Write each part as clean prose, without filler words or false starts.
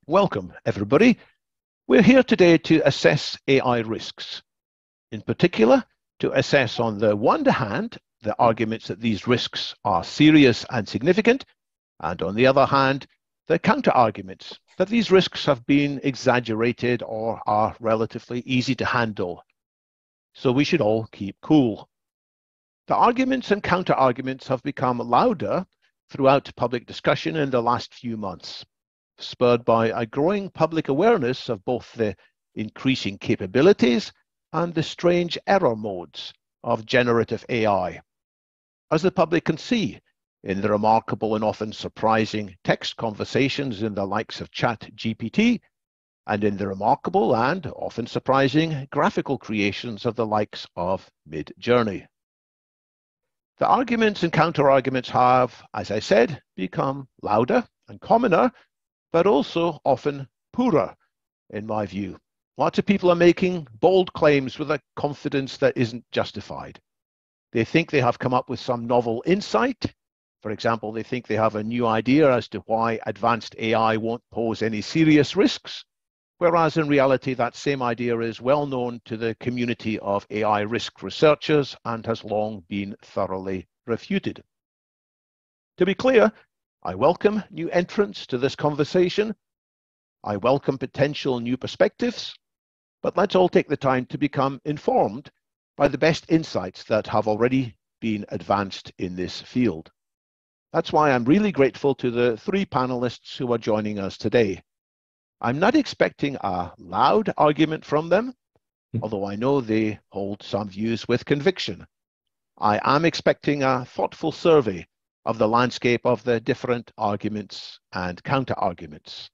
Welcome, everybody. We're here today to assess AI risks. In particular, to assess on the one hand, the arguments that these risks are serious and significant, and on the other hand, the counter-arguments that these risks have been exaggerated or are relatively easy to handle. So we should all keep cool. The arguments and counter-arguments have become louder throughout public discussion in the last few months, spurred by a growing public awareness of both the increasing capabilities and the strange error modes of generative AI. As the public can see in the remarkable and often surprising text conversations in the likes of ChatGPT, and in the remarkable and often surprising graphical creations of the likes of Midjourney. The arguments and counter-arguments have, as I said, become louder and commoner, but also often poorer, in my view. Lots of people are making bold claims with a confidence that isn't justified. They think they have come up with some novel insight. For example, they think they have a new idea as to why advanced AI won't pose any serious risks, whereas in reality, that same idea is well known to the community of AI risk researchers and has long been thoroughly refuted. To be clear, I welcome new entrants to this conversation. I welcome potential new perspectives, but let's all take the time to become informed by the best insights that have already been advanced in this field. That's why I'm really grateful to the three panelists who are joining us today. I'm not expecting a loud argument from them, although I know they hold some views with conviction. I am expecting a thoughtful survey of the landscape of the different arguments and counter-arguments.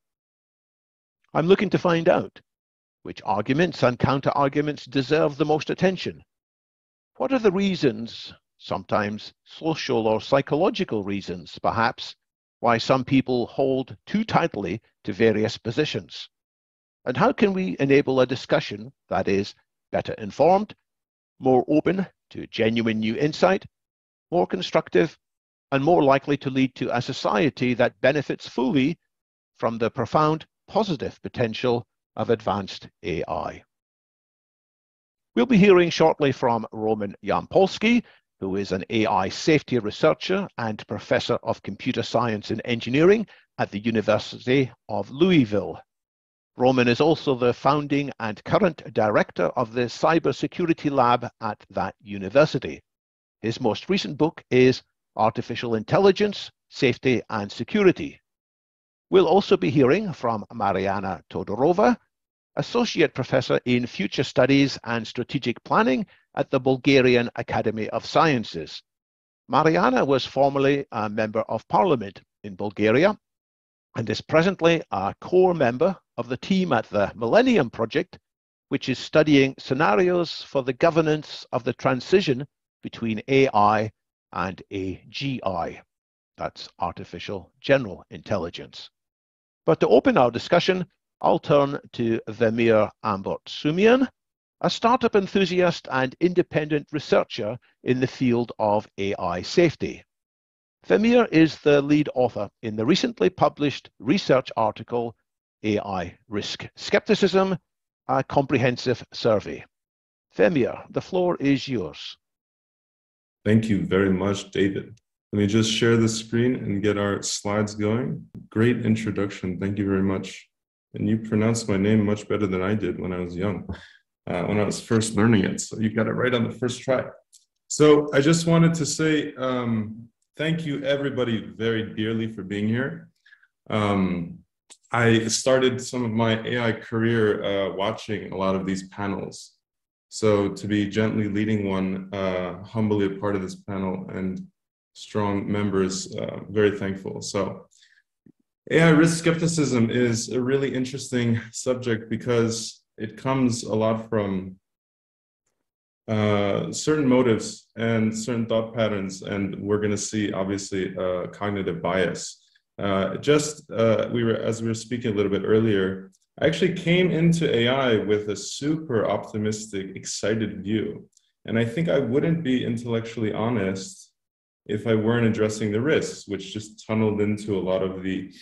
I'm looking to find out which arguments and counter-arguments deserve the most attention. What are the reasons, sometimes social or psychological reasons, perhaps, why some people hold too tightly to various positions? And how can we enable a discussion that is better informed, more open to genuine new insight, more constructive, and more likely to lead to a society that benefits fully from the profound positive potential of advanced AI? We'll be hearing shortly from Roman Yampolskiy, who is an AI safety researcher and professor of computer science and engineering at the University of Louisville. Roman is also the founding and current director of the cybersecurity lab at that university. His most recent book is Artificial Intelligence, Safety and Security. We'll also be hearing from Mariana Todorova, Associate Professor in Future Studies and Strategic Planning at the Bulgarian Academy of Sciences. Mariana was formerly a Member of Parliament in Bulgaria and is presently a core member of the team at the Millennium project, which is studying scenarios for the governance of the transition between AI and AGI. That's artificial general intelligence. But to open our discussion, I'll turn to Vemir Ambartsoumean, a startup enthusiast and independent researcher in the field of AI safety. Vemir is the lead author in the recently published research article, AI Risk Skepticism, a comprehensive survey. Vemir, the floor is yours. Thank you very much, David. Let me just share the screen and get our slides going. Great introduction. Thank you very much. And you pronounced my name much better than I did when I was young, when I was first learning it. So you got it right on the first try. So I just wanted to say thank you, everybody, very dearly for being here. I started some of my AI career watching a lot of these panels. So to be gently leading one, humbly a part of this panel and strong members, very thankful. So AI risk skepticism is a really interesting subject because it comes a lot from certain motives and certain thought patterns, and we're going to see obviously cognitive bias. As we were speaking a little bit earlier, I actually came into AI with a super optimistic, excited view. And I think I wouldn't be intellectually honest if I weren't addressing the risks, which just tunneled into a lot of the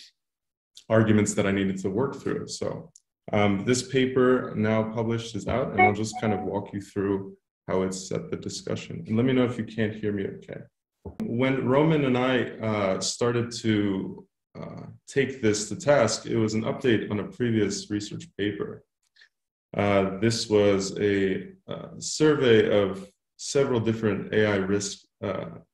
arguments that I needed to work through. So this paper now published is out, and I'll just kind of walk you through how it's set the discussion. And let me know if you can't hear me okay. When Roman and I started to take this to task, it was an update on a previous research paper. This was a survey of several different AI risk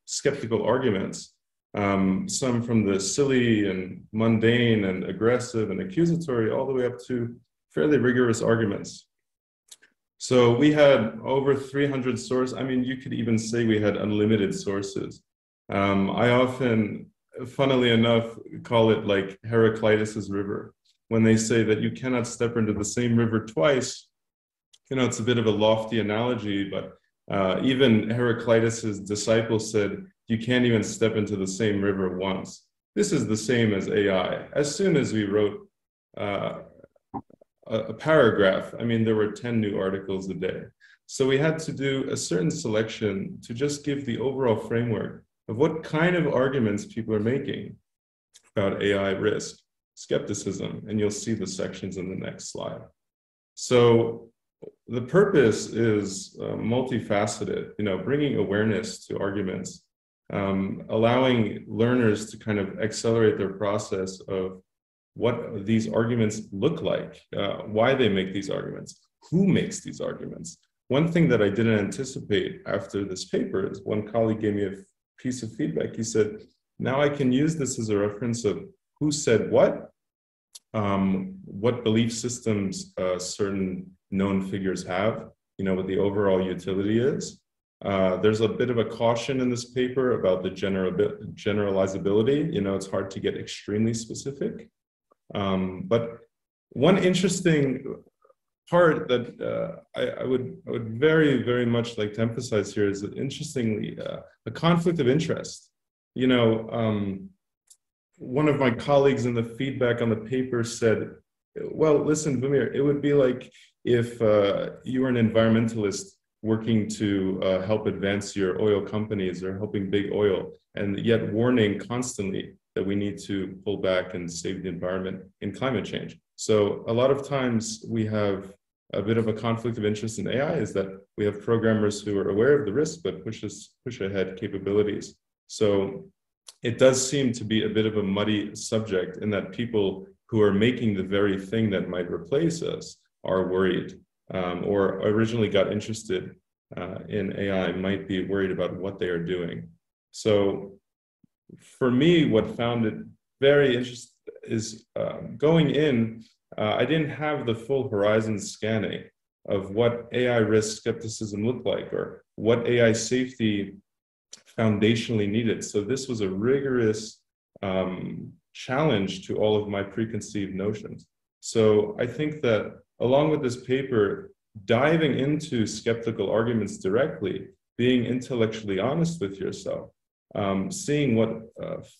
skeptical arguments, some from the silly and mundane and aggressive and accusatory all the way up to fairly rigorous arguments. So we had over 300 sources. I mean, you could even say we had unlimited sources. I often, funnily enough, call it like Heraclitus's river. When they say that you cannot step into the same river twice, you know, it's a bit of a lofty analogy, but even Heraclitus's disciple said, you can't even step into the same river once. This is the same as AI. As soon as we wrote a paragraph, I mean, there were 10 new articles a day. So we had to do a certain selection to just give the overall framework of what kind of arguments people are making about AI risk, skepticism, and you'll see the sections in the next slide. So the purpose is multifaceted, you know, bringing awareness to arguments, allowing learners to kind of accelerate their process of what these arguments look like, why they make these arguments, who makes these arguments. One thing that I didn't anticipate after this paper is one colleague gave me a piece of feedback. He said, now I can use this as a reference of who said what belief systems certain known figures have, you know, what the overall utility is. There's a bit of a caution in this paper about the generalizability. You know, it's hard to get extremely specific. But one interesting part that I would very, very much like to emphasize here is that, interestingly, a conflict of interest. You know, one of my colleagues in the feedback on the paper said, well, listen, Vemir, it would be like if you were an environmentalist working to help advance your oil companies or helping big oil, and yet warning constantly that we need to pull back and save the environment in climate change. So a lot of times we have a bit of a conflict of interest in AI, is that we have programmers who are aware of the risk, but push ahead capabilities. So it does seem to be a bit of a muddy subject in that people who are making the very thing that might replace us are worried, or originally got interested in AI might be worried about what they are doing. So for me, what found it very interesting is going in, I didn't have the full horizon scanning of what AI risk skepticism looked like or what AI safety foundationally needed. So this was a rigorous challenge to all of my preconceived notions. So I think that along with this paper, diving into skeptical arguments directly, being intellectually honest with yourself, seeing what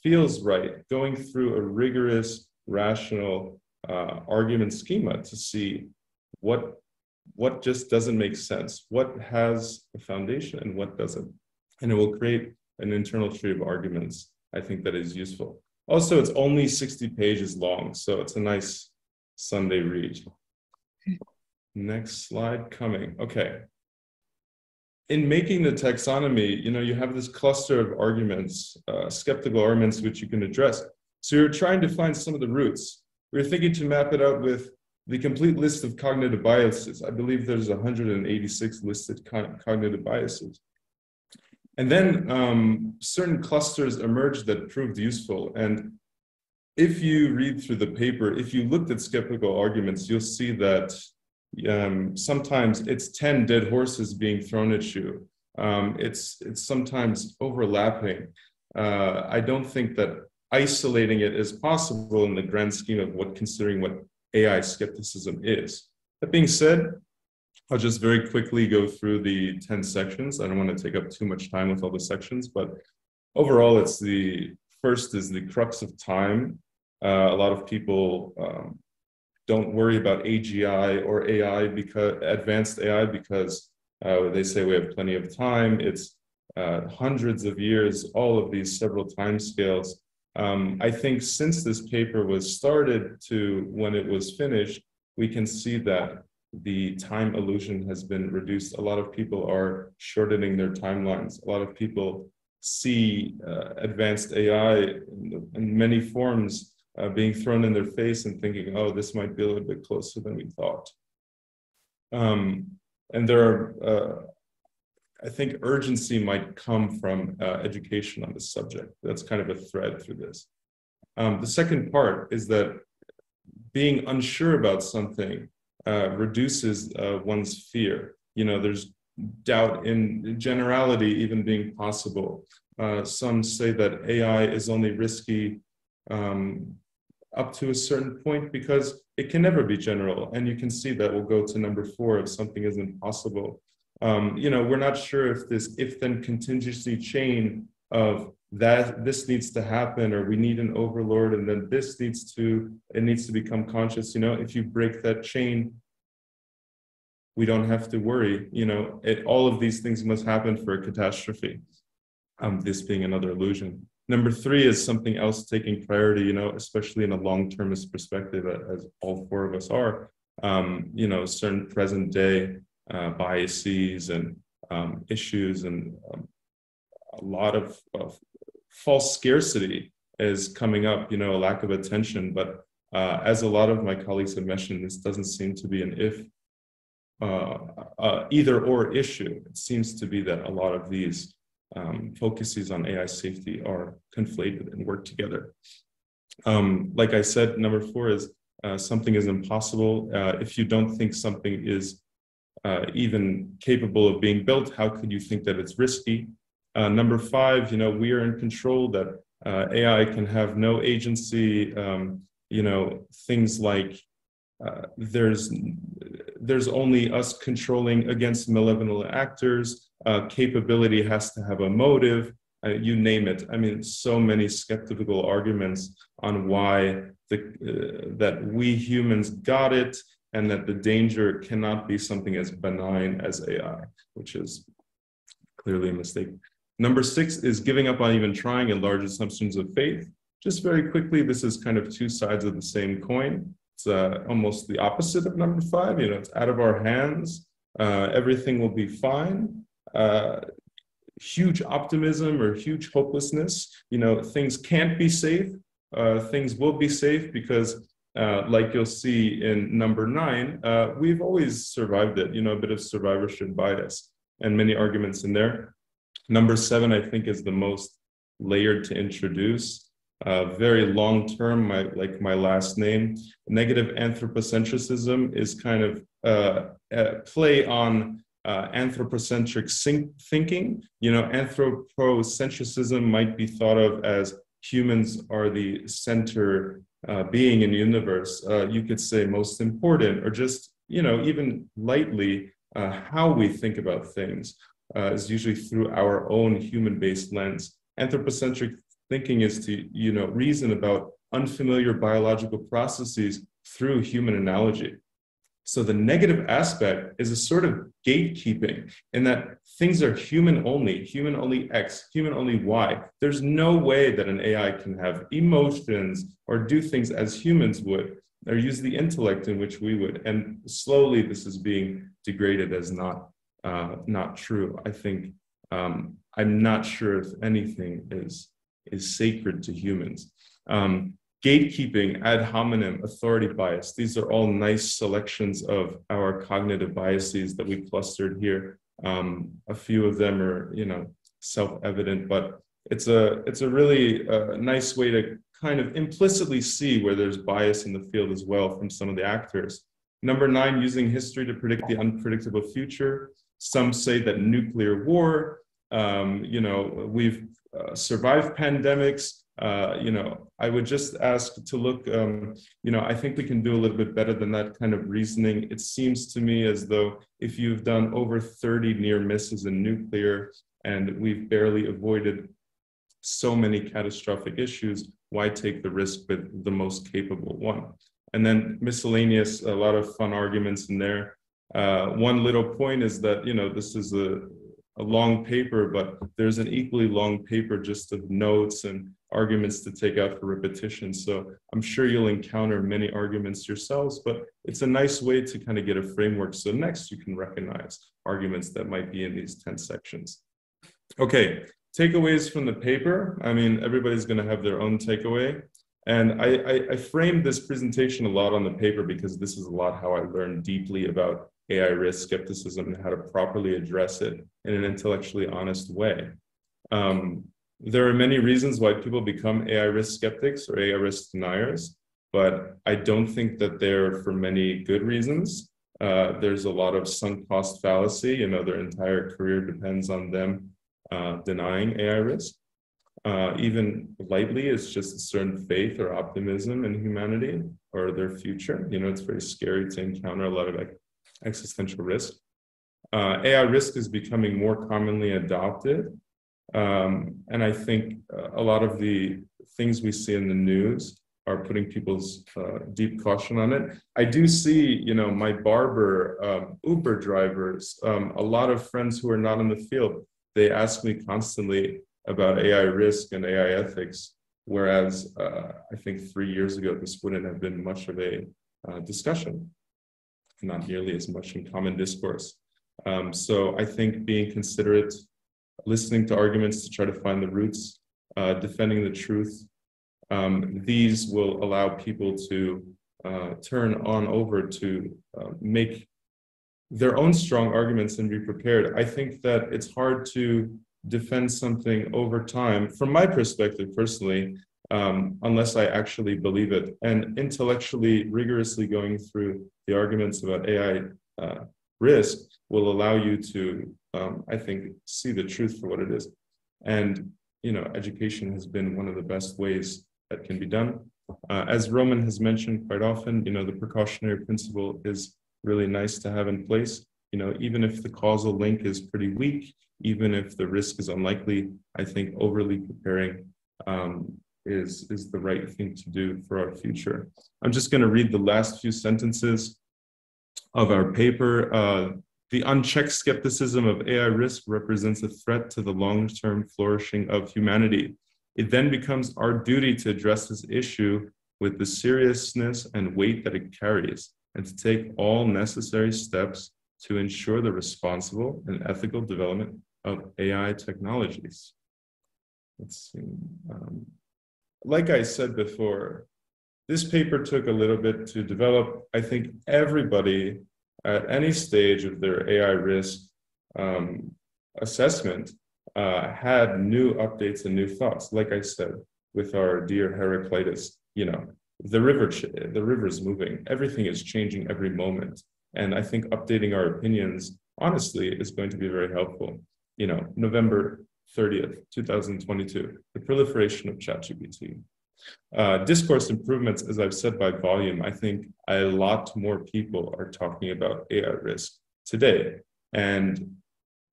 feels right, going through a rigorous, rational argument schema to see what just doesn't make sense, what has a foundation and what doesn't. And it will create an internal tree of arguments, I think, that is useful. Also, it's only 60 pages long, so it's a nice Sunday read. Next slide coming. Okay. In making the taxonomy, you know, you have this cluster of arguments, skeptical arguments, which you can address. So you're trying to find some of the roots. We're thinking to map it out with the complete list of cognitive biases. I believe there's 186 listed cognitive biases. And then certain clusters emerged that proved useful. And if you read through the paper, if you looked at skeptical arguments, you'll see that sometimes it's 10 dead horses being thrown at you. It's sometimes overlapping. I don't think that isolating it is possible in the grand scheme of considering what AI skepticism is. That being said, I'll just very quickly go through the 10 sections. I don't want to take up too much time with all the sections, but overall, it's the first is the crux of time. A lot of people don't worry about AGI or AI because advanced AI because they say we have plenty of time. It's hundreds of years, all of these several time scales. I think since this paper was started to when it was finished, we can see that the time illusion has been reduced. A lot of people are shortening their timelines. A lot of people see advanced AI in many forms being thrown in their face and thinking, oh, this might be a little bit closer than we thought. And there are, I think urgency might come from education on this subject. That's kind of a thread through this. The second part is that being unsure about something reduces one's fear. You know, there's doubt in generality even being possible. Some say that AI is only risky up to a certain point because it can never be general. And you can see that we'll go to number 4 if something isn't possible. You know, we're not sure if this if-then contingency chain of that this needs to happen, or we need an overlord, and then this needs to become conscious. You know, if you break that chain, we don't have to worry. You know, all of these things must happen for a catastrophe. This being another illusion. Number 3 is something else taking priority, you know, especially in a long-termist perspective, as all 4 of us are, you know, certain present day biases and issues, and a lot of false scarcity is coming up, you know, a lack of attention. But as a lot of my colleagues have mentioned, this doesn't seem to be an either or issue. It seems to be that a lot of these focuses on AI safety are conflated and work together. Like I said, number 4 is something is impossible. If you don't think something is even capable of being built, how could you think that it's risky? Number 5, you know, we are in control, that AI can have no agency. You know, things like there's only us controlling against malevolent actors. Capability has to have a motive. You name it. I mean, so many skeptical arguments on why that we humans got it, and that the danger cannot be something as benign as AI, which is clearly a mistake. Number 6 is giving up on even trying and large assumptions of faith. Just very quickly, this is kind of 2 sides of the same coin. It's almost the opposite of number 5. You know, it's out of our hands. Everything will be fine. Huge optimism or huge hopelessness. You know, things can't be safe. Things will be safe because, like you'll see in number 9, we've always survived it. You know, a bit of survivorship bias and many arguments in there. Number 7, I think, is the most layered to introduce. Very long term, like my last name. Negative anthropocentrism is kind of a play on anthropocentric thinking. You know, anthropocentrism might be thought of as humans are the center being in the universe. You could say most important, or just, you know, even lightly, how we think about things is usually through our own human-based lens. Anthropocentric thinking is to, you know, reason about unfamiliar biological processes through human analogy. So the negative aspect is a sort of gatekeeping, in that things are human only X, human only Y. There's no way that an AI can have emotions or do things as humans would, or use the intellect in which we would. And slowly this is being degraded as not true. I think I'm not sure if anything is sacred to humans. Gatekeeping, ad hominem, authority bias, these are all nice selections of our cognitive biases that we clustered here. A few of them are, you know, self-evident, but it's a really nice way to kind of implicitly see where there's bias in the field as well from some of the actors. Number 9, using history to predict the unpredictable future. Some say that nuclear war, you know, we've survived pandemics. You know, I would just ask to look, you know, I think we can do a little bit better than that kind of reasoning. It seems to me as though if you've done over 30 near misses in nuclear, and we've barely avoided so many catastrophic issues, why take the risk with the most capable one? And then miscellaneous, a lot of fun arguments in there. One little point is that, you know, this is a long paper, but there's an equally long paper just of notes and arguments to take out for repetition. So I'm sure you'll encounter many arguments yourselves, but it's a nice way to kind of get a framework. So next you can recognize arguments that might be in these 10 sections. Okay, takeaways from the paper. I mean, everybody's going to have their own takeaway. And I framed this presentation a lot on the paper because this is a lot how I learned deeply about AI risk skepticism and how to properly address it in an intellectually honest way. There are many reasons why people become AI risk skeptics or AI risk deniers, but I don't think that they're for many good reasons. There's a lot of sunk cost fallacy. You know, their entire career depends on them denying AI risk. Even lightly, it's just a certain faith or optimism in humanity or their future. You know, it's very scary to encounter a lot of existential risk. AI risk is becoming more commonly adopted. And I think a lot of the things we see in the news are putting people's deep caution on it. I do see, you know, my barber, Uber drivers, a lot of friends who are not in the field, they ask me constantly about AI risk and AI ethics, whereas I think 3 years ago, this wouldn't have been much of a discussion, not nearly as much in common discourse. So I think being considerate, listening to arguments to try to find the roots, defending the truth, these will allow people to turn on over to make their own strong arguments and be prepared. I think that it's hard to defend something over time, from my perspective personally, unless I actually believe it. And intellectually, rigorously going through the arguments about AI risk will allow you to, I think, see the truth for what it is. And, you know, education has been one of the best ways that can be done. As Roman has mentioned quite often, you know, the precautionary principle is really nice to have in place. You know, even if the causal link is pretty weak, even if the risk is unlikely, I think overly preparing is the right thing to do for our future. I'm just going to read the last few sentences of our paper. The unchecked skepticism of AI risk represents a threat to the long-term flourishing of humanity. It then becomes our duty to address this issue with the seriousness and weight that it carries, and to take all necessary steps to ensure the responsible and ethical development of AI technologies. Let's see. Like I said before, this paper took a little bit to develop. I think everybody at any stage of their AI risk assessment had new updates and new thoughts. Like I said, with our dear Heraclitus, you know, the river's moving. Everything is changing every moment. And I think updating our opinions, honestly, is going to be very helpful. You know, November 30th, 2022, the proliferation of ChatGPT. Discourse improvements, as I've said, by volume. I think a lot more people are talking about AI risk today. And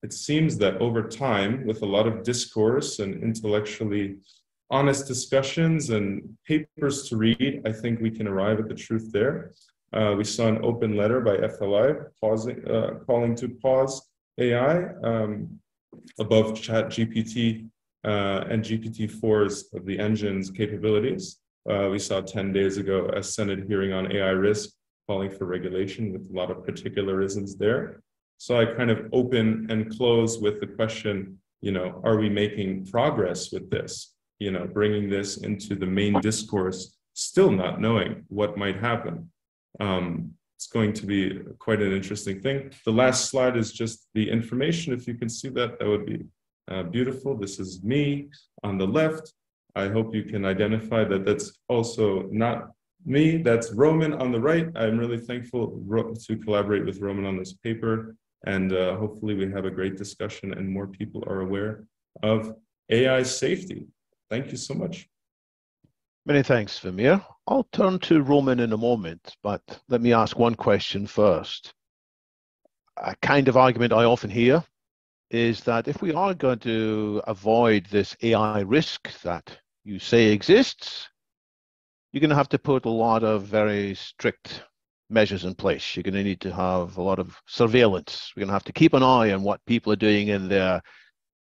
it seems that over time, with a lot of discourse and intellectually honest discussions and papers to read, I think we can arrive at the truth there. We saw an open letter by FLI calling to pause AI above ChatGPT and GPT-4's of the engine's capabilities. We saw 10 days ago a Senate hearing on AI risk calling for regulation with a lot of particularisms there. So I kind of open and close with the question, you know, are we making progress with this? You know, bringing this into the main discourse, still not knowing what might happen. It's going to be quite an interesting thing. The last slide is just the information. If you can see that, that would be beautiful. This is me on the left. I hope you can identify that that's also not me. That's Roman on the right. I'm really thankful to collaborate with Roman on this paper. And hopefully we have a great discussion and more people are aware of AI safety. Thank you so much. Many thanks, Vemir. I'll turn to Roman in a moment, but let me ask one question first. A kind of argument I often hear is that if we are going to avoid this AI risk that you say exists, you're going to have to put a lot of very strict measures in place. You're going to need to have a lot of surveillance. We're going to have to keep an eye on what people are doing in their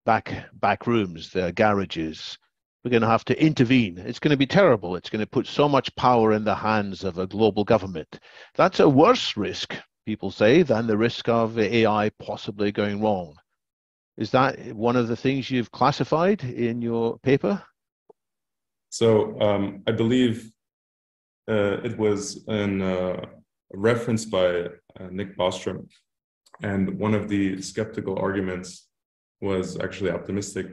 back rooms, their garages, we're going to have to intervene. It's going to be terrible. It's going to put so much power in the hands of a global government. That's a worse risk, people say, than the risk of AI possibly going wrong. Is that one of the things you've classified in your paper? So I believe it was in a reference by Nick Bostrom. And one of the skeptical arguments was actually optimistic.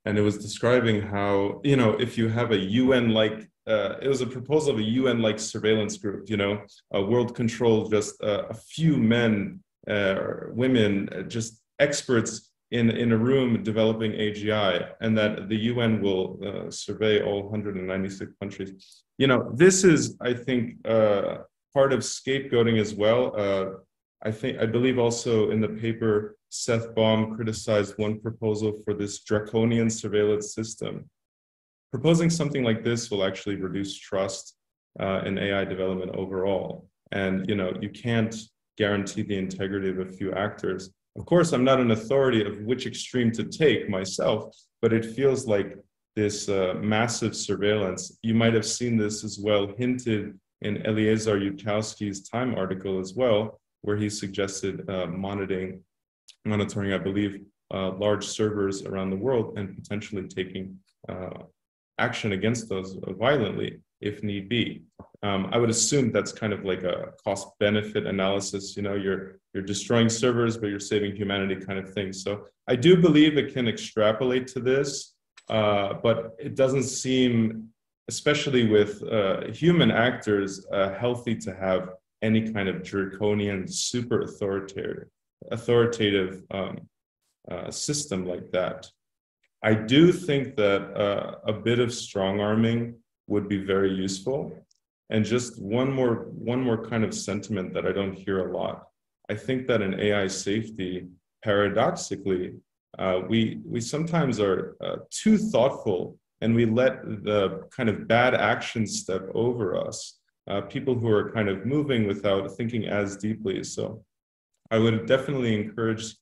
And it was describing how, you know, if you have a UN-like, it was a proposal of a UN-like surveillance group, you know, a world control, just a few men, women, just experts in a room developing AGI, and that the UN will survey all 196 countries. You know, this is, I think, part of scapegoating as well. I believe also in the paper, Seth Baum criticized one proposal for this draconian surveillance system. Proposing something like this will actually reduce trust in AI development overall. And, you know, you can't guarantee the integrity of a few actors. Of course, I'm not an authority of which extreme to take myself, but it feels like this massive surveillance. You might have seen this as well hinted in Eliezer Yudkowsky's Time article as well, where he suggested monitoring, I believe, large servers around the world and potentially taking action against those violently if need be. I would assume that's kind of like a cost-benefit analysis. You know, you're destroying servers, but you're saving humanity kind of thing. So I do believe it can extrapolate to this, but it doesn't seem, especially with human actors, healthy to have any kind of draconian, super authoritative system like that. I do think that a bit of strong arming would be very useful. And just one more kind of sentiment that I don't hear a lot. I think that in AI safety, paradoxically, we sometimes are too thoughtful, and we let the kind of bad actions step over us. People who are kind of moving without thinking as deeply. So I would definitely encourage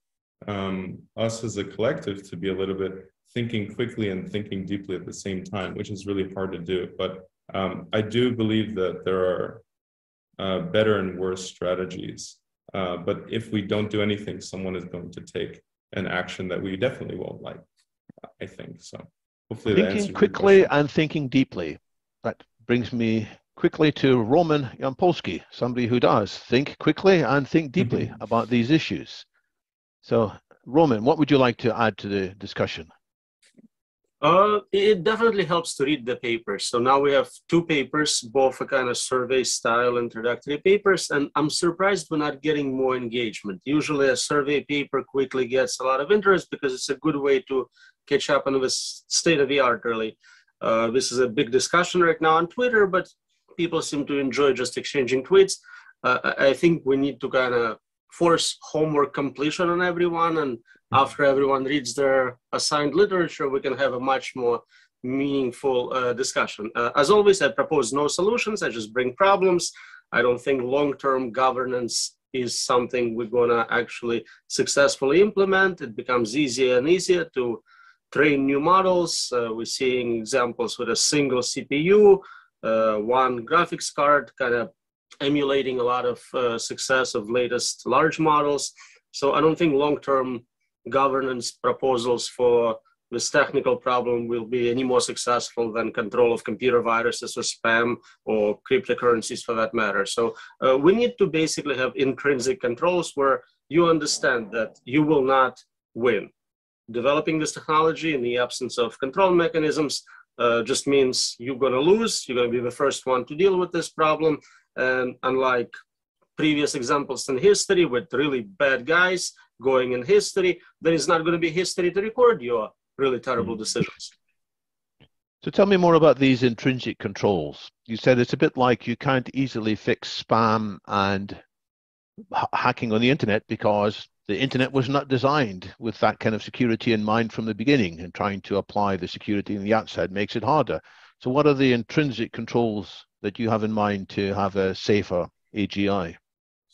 us as a collective to be a little bit thinking quickly and thinking deeply at the same time, which is really hard to do. But I do believe that there are better and worse strategies. But if we don't do anything, someone is going to take an action that we definitely won't like, I think. So hopefully that answers Thinking your quickly question. and thinking deeply. That brings me quickly to Roman Yampolskiy, somebody who does think quickly and think deeply about these issues. So, Roman, what would you like to add to the discussion? It definitely helps to read the papers. So now we have two papers, both a kind of survey style introductory papers, and I'm surprised we're not getting more engagement. Usually a survey paper quickly gets a lot of interest because it's a good way to catch up on the state of the art, really. This is a big discussion right now on Twitter, but people seem to enjoy just exchanging tweets. I think we need to kind of force homework completion on everyone, and after everyone reads their assigned literature, we can have a much more meaningful discussion. As always, I propose no solutions, I just bring problems. I don't think long-term governance is something we're gonna actually successfully implement. It becomes easier and easier to train new models. We're seeing examples with a single CPU, one graphics card, kind of emulating a lot of success of latest large models. So I don't think long-term governance proposals for this technical problem will be any more successful than control of computer viruses or spam or cryptocurrencies for that matter. So we need to basically have intrinsic controls where you understand that you will not win. Developing this technology in the absence of control mechanisms just means you're going to lose. You're going to be the first one to deal with this problem. And unlike previous examples in history with really bad guys going in history, there is not going to be history to record your really terrible decisions. So tell me more about these intrinsic controls. You said it's a bit like you can't easily fix spam and hacking on the internet because the internet was not designed with that kind of security in mind from the beginning, and trying to apply the security in the outside makes it harder. So what are the intrinsic controls that you have in mind to have a safer AGI?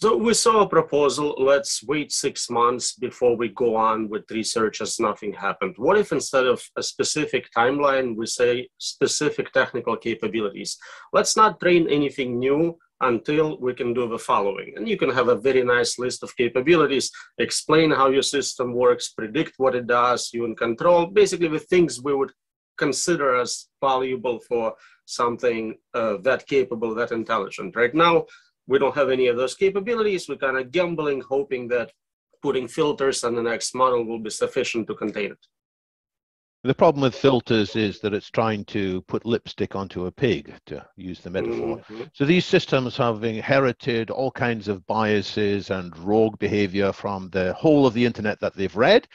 So we saw a proposal, let's wait 6 months before we go on with research as nothing happened. What if instead of a specific timeline, we say specific technical capabilities? Let's not train anything new until we can do the following. And you can have a very nice list of capabilities, explain how your system works, predict what it does, you in control, basically the things we would consider as valuable for something that capable, that intelligent. Right now, we don't have any of those capabilities. We're kind of gambling, hoping that putting filters on the next model will be sufficient to contain it. The problem with filters is that it's trying to put lipstick onto a pig, to use the metaphor. Mm-hmm. So these systems have inherited all kinds of biases and rogue behavior from the whole of the internet that they've read.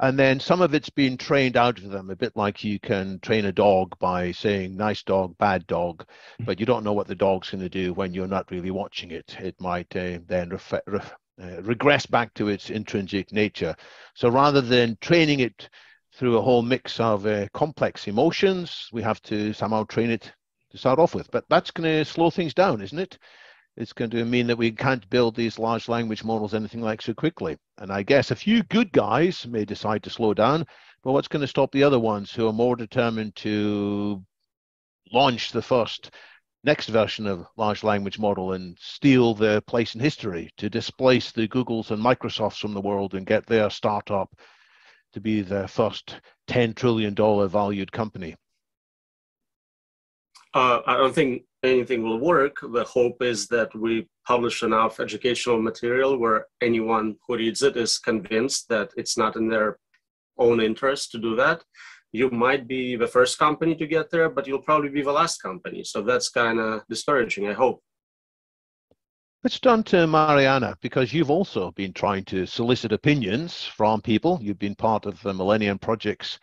And then some of it's been trained out of them, a bit like you can train a dog by saying nice dog, bad dog, but you don't know what the dog's going to do when you're not really watching it. It might then regress back to its intrinsic nature. So rather than training it through a whole mix of complex emotions, we have to somehow train it to start off with. But that's going to slow things down, isn't it? It's going to mean that we can't build these large language models anything like so quickly. And I guess a few good guys may decide to slow down, but what's going to stop the other ones who are more determined to launch the next version of large language model and steal their place in history, to displace the Googles and Microsofts from the world and get their startup to be the first $10 trillion valued company? I don't think anything will work. The hope is that we publish enough educational material where anyone who reads it is convinced that it's not in their own interest to do that. You might be the first company to get there, but you'll probably be the last company. So that's kind of discouraging, I hope. Let's turn to Mariana, because you've also been trying to solicit opinions from people. You've been part of the Millennium Project's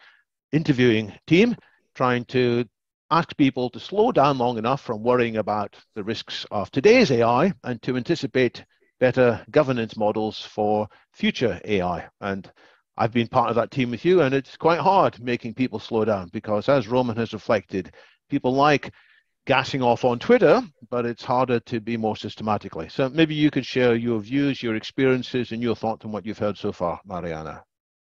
interviewing team, trying to ask people to slow down long enough from worrying about the risks of today's AI and to anticipate better governance models for future AI. And I've been part of that team with you, and it's quite hard making people slow down because, as Roman has reflected, people like gassing off on Twitter, but it's harder to be more systematically. So maybe you could share your views, your experiences, and your thoughts on what you've heard so far, Mariana.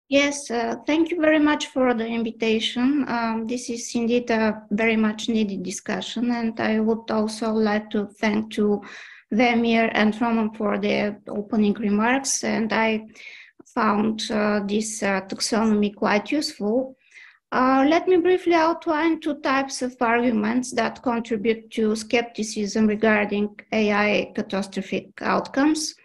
Yes, thank you very much for the invitation. This is indeed a very much needed discussion, and I would also like to thank to Vemir and Roman for their opening remarks, and I found this taxonomy quite useful. Let me briefly outline two types of arguments that contribute to skepticism regarding AI catastrophic outcomes.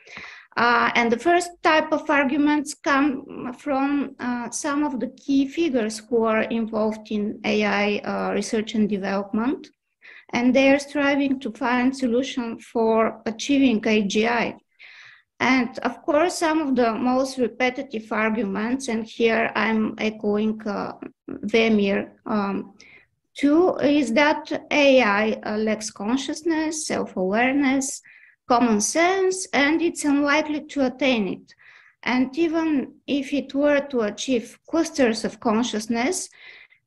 And the first type of arguments come from some of the key figures who are involved in AI research and development, and they are striving to find solutions for achieving AGI. And of course, some of the most repetitive arguments, and here I'm echoing Vemir too, is that AI lacks consciousness, self-awareness, common sense, and it's unlikely to attain it. And even if it were to achieve clusters of consciousness,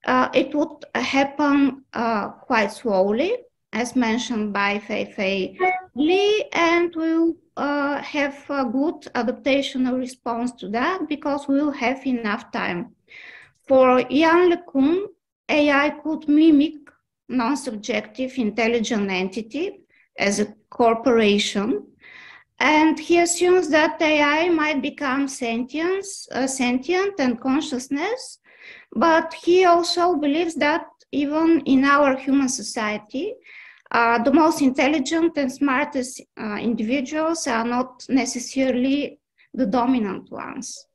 it would happen quite slowly, as mentioned by Fei Li, and will have a good adaptational response to that because we'll have enough time. For Yann LeCun, AI could mimic non-subjective intelligent entity as a corporation, and he assumes that AI might become sentient and consciousness, but he also believes that even in our human society, the most intelligent and smartest individuals are not necessarily the dominant ones.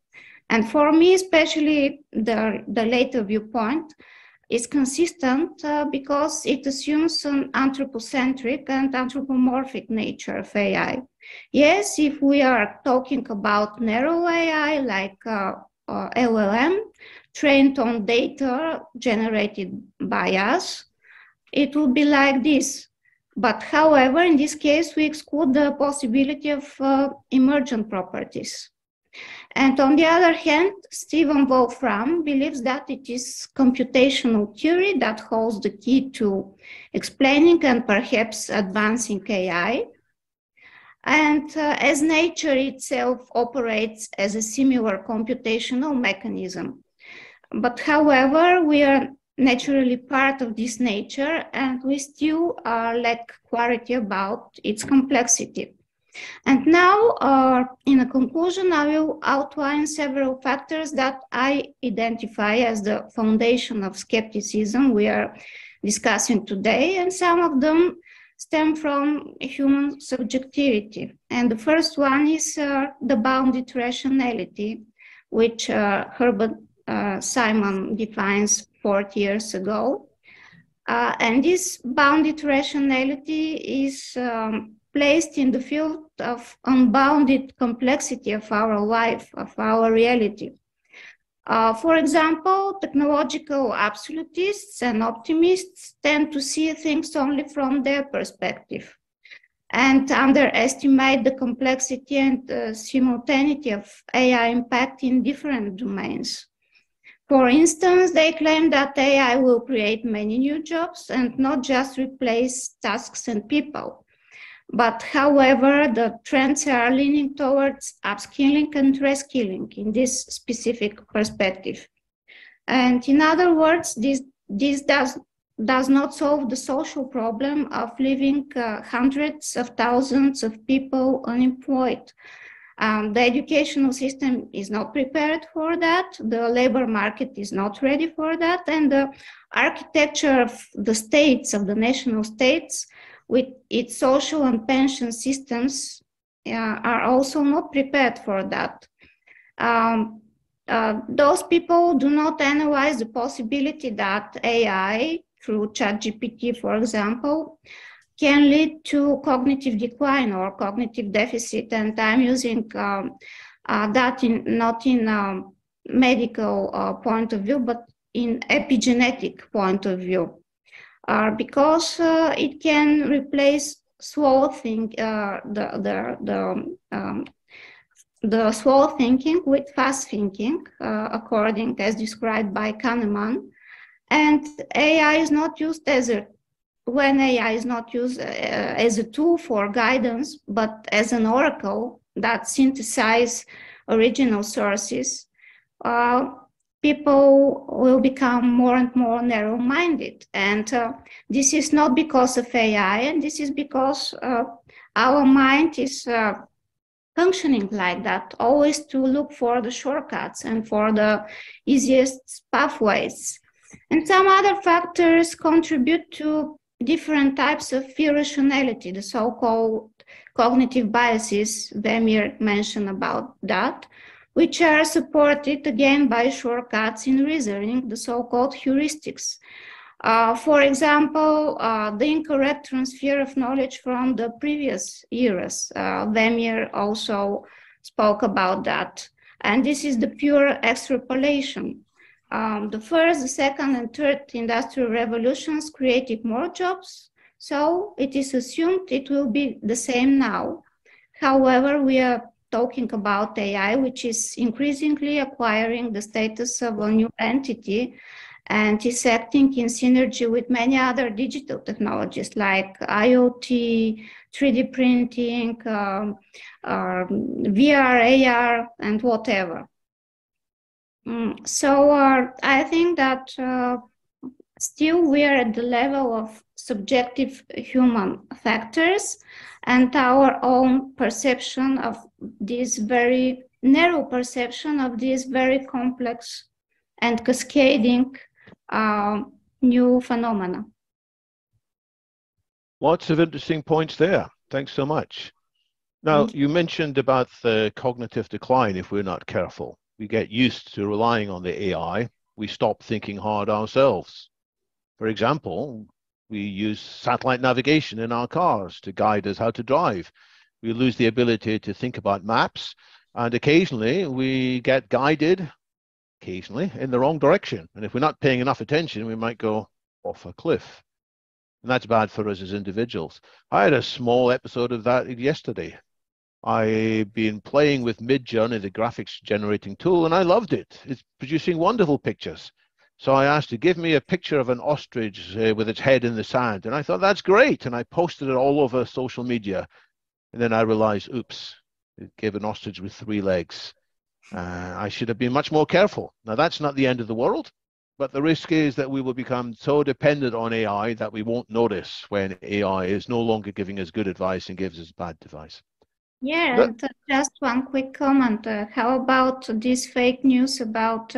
And for me, especially the later viewpoint is consistent because it assumes an anthropocentric and anthropomorphic nature of AI. Yes, if we are talking about narrow AI like LLM, trained on data generated by us, it will be like this. But however, in this case, we exclude the possibility of emergent properties. And on the other hand, Stephen Wolfram believes that it is computational theory that holds the key to explaining and perhaps advancing AI. And as nature itself operates as a similar computational mechanism. But however, we are naturally part of this nature, and we still lack clarity about its complexity. And now, in a conclusion, I will outline several factors that I identify as the foundation of skepticism we are discussing today, and some of them stem from human subjectivity. And the first one is the bounded rationality, which Herbert Simon defines 40 years ago. And this bounded rationality is placed in the field of unbounded complexity of our life, of our reality. For example, technological absolutists and optimists tend to see things only from their perspective and underestimate the complexity and simultaneity of AI impact in different domains. For instance, they claim that AI will create many new jobs and not just replace tasks and people. But however, the trends are leaning towards upskilling and reskilling in this specific perspective. And in other words, this does not solve the social problem of leaving hundreds of thousands of people unemployed. The educational system is not prepared for that, the labor market is not ready for that, and the architecture of the states, of the national states, with its social and pension systems are also not prepared for that. Those people do not analyze the possibility that AI, through ChatGPT, for example, can lead to cognitive decline or cognitive deficit. And I'm using that not in a medical point of view, but in epigenetic point of view. Because it can replace slow the slow thinking with fast thinking, according as described by Kahneman. And AI is not used when AI is not used as a tool for guidance, but as an oracle that synthesizes original sources, people will become more and more narrow-minded. And this is not because of AI, and this is because our mind is functioning like that, always to look for the shortcuts and for the easiest pathways. And some other factors contribute to different types of irrationality, the so-called cognitive biases. Vemir mentioned about that, which are supported again by shortcuts in reasoning, the so-called heuristics. For example, the incorrect transfer of knowledge from the previous eras. Vemir also spoke about that. And this is the pure extrapolation. The first, the second, and third industrial revolutions created more jobs, so it is assumed it will be the same now. However, we are talking about AI, which is increasingly acquiring the status of a new entity and is acting in synergy with many other digital technologies like IoT, 3D printing, VR, AR, and whatever. So I think that still we are at the level of subjective human factors and our own perception of this very narrow perception of this very complex and cascading new phenomena. Lots of interesting points there. Thanks so much. Now, you mentioned about the cognitive decline if we're not careful. We get used to relying on the AI. We stop thinking hard ourselves. For example, we use satellite navigation in our cars to guide us how to drive. We lose the ability to think about maps, and occasionally we get guided, in the wrong direction. And if we're not paying enough attention, we might go off a cliff. And that's bad for us as individuals. I had a small episode of that yesterday. I've been playing with Midjourney, the graphics generating tool, and I loved it. It's producing wonderful pictures. So I asked to give me a picture of an ostrich with its head in the sand. And I thought, that's great. And I posted it all over social media. And then I realized, oops, it gave an ostrich with 3 legs. I should have been much more careful. Now, that's not the end of the world, but the risk is that we will become so dependent on AI that we won't notice when AI is no longer giving us good advice and gives us bad advice. Yeah, and just one quick comment. How about this fake news about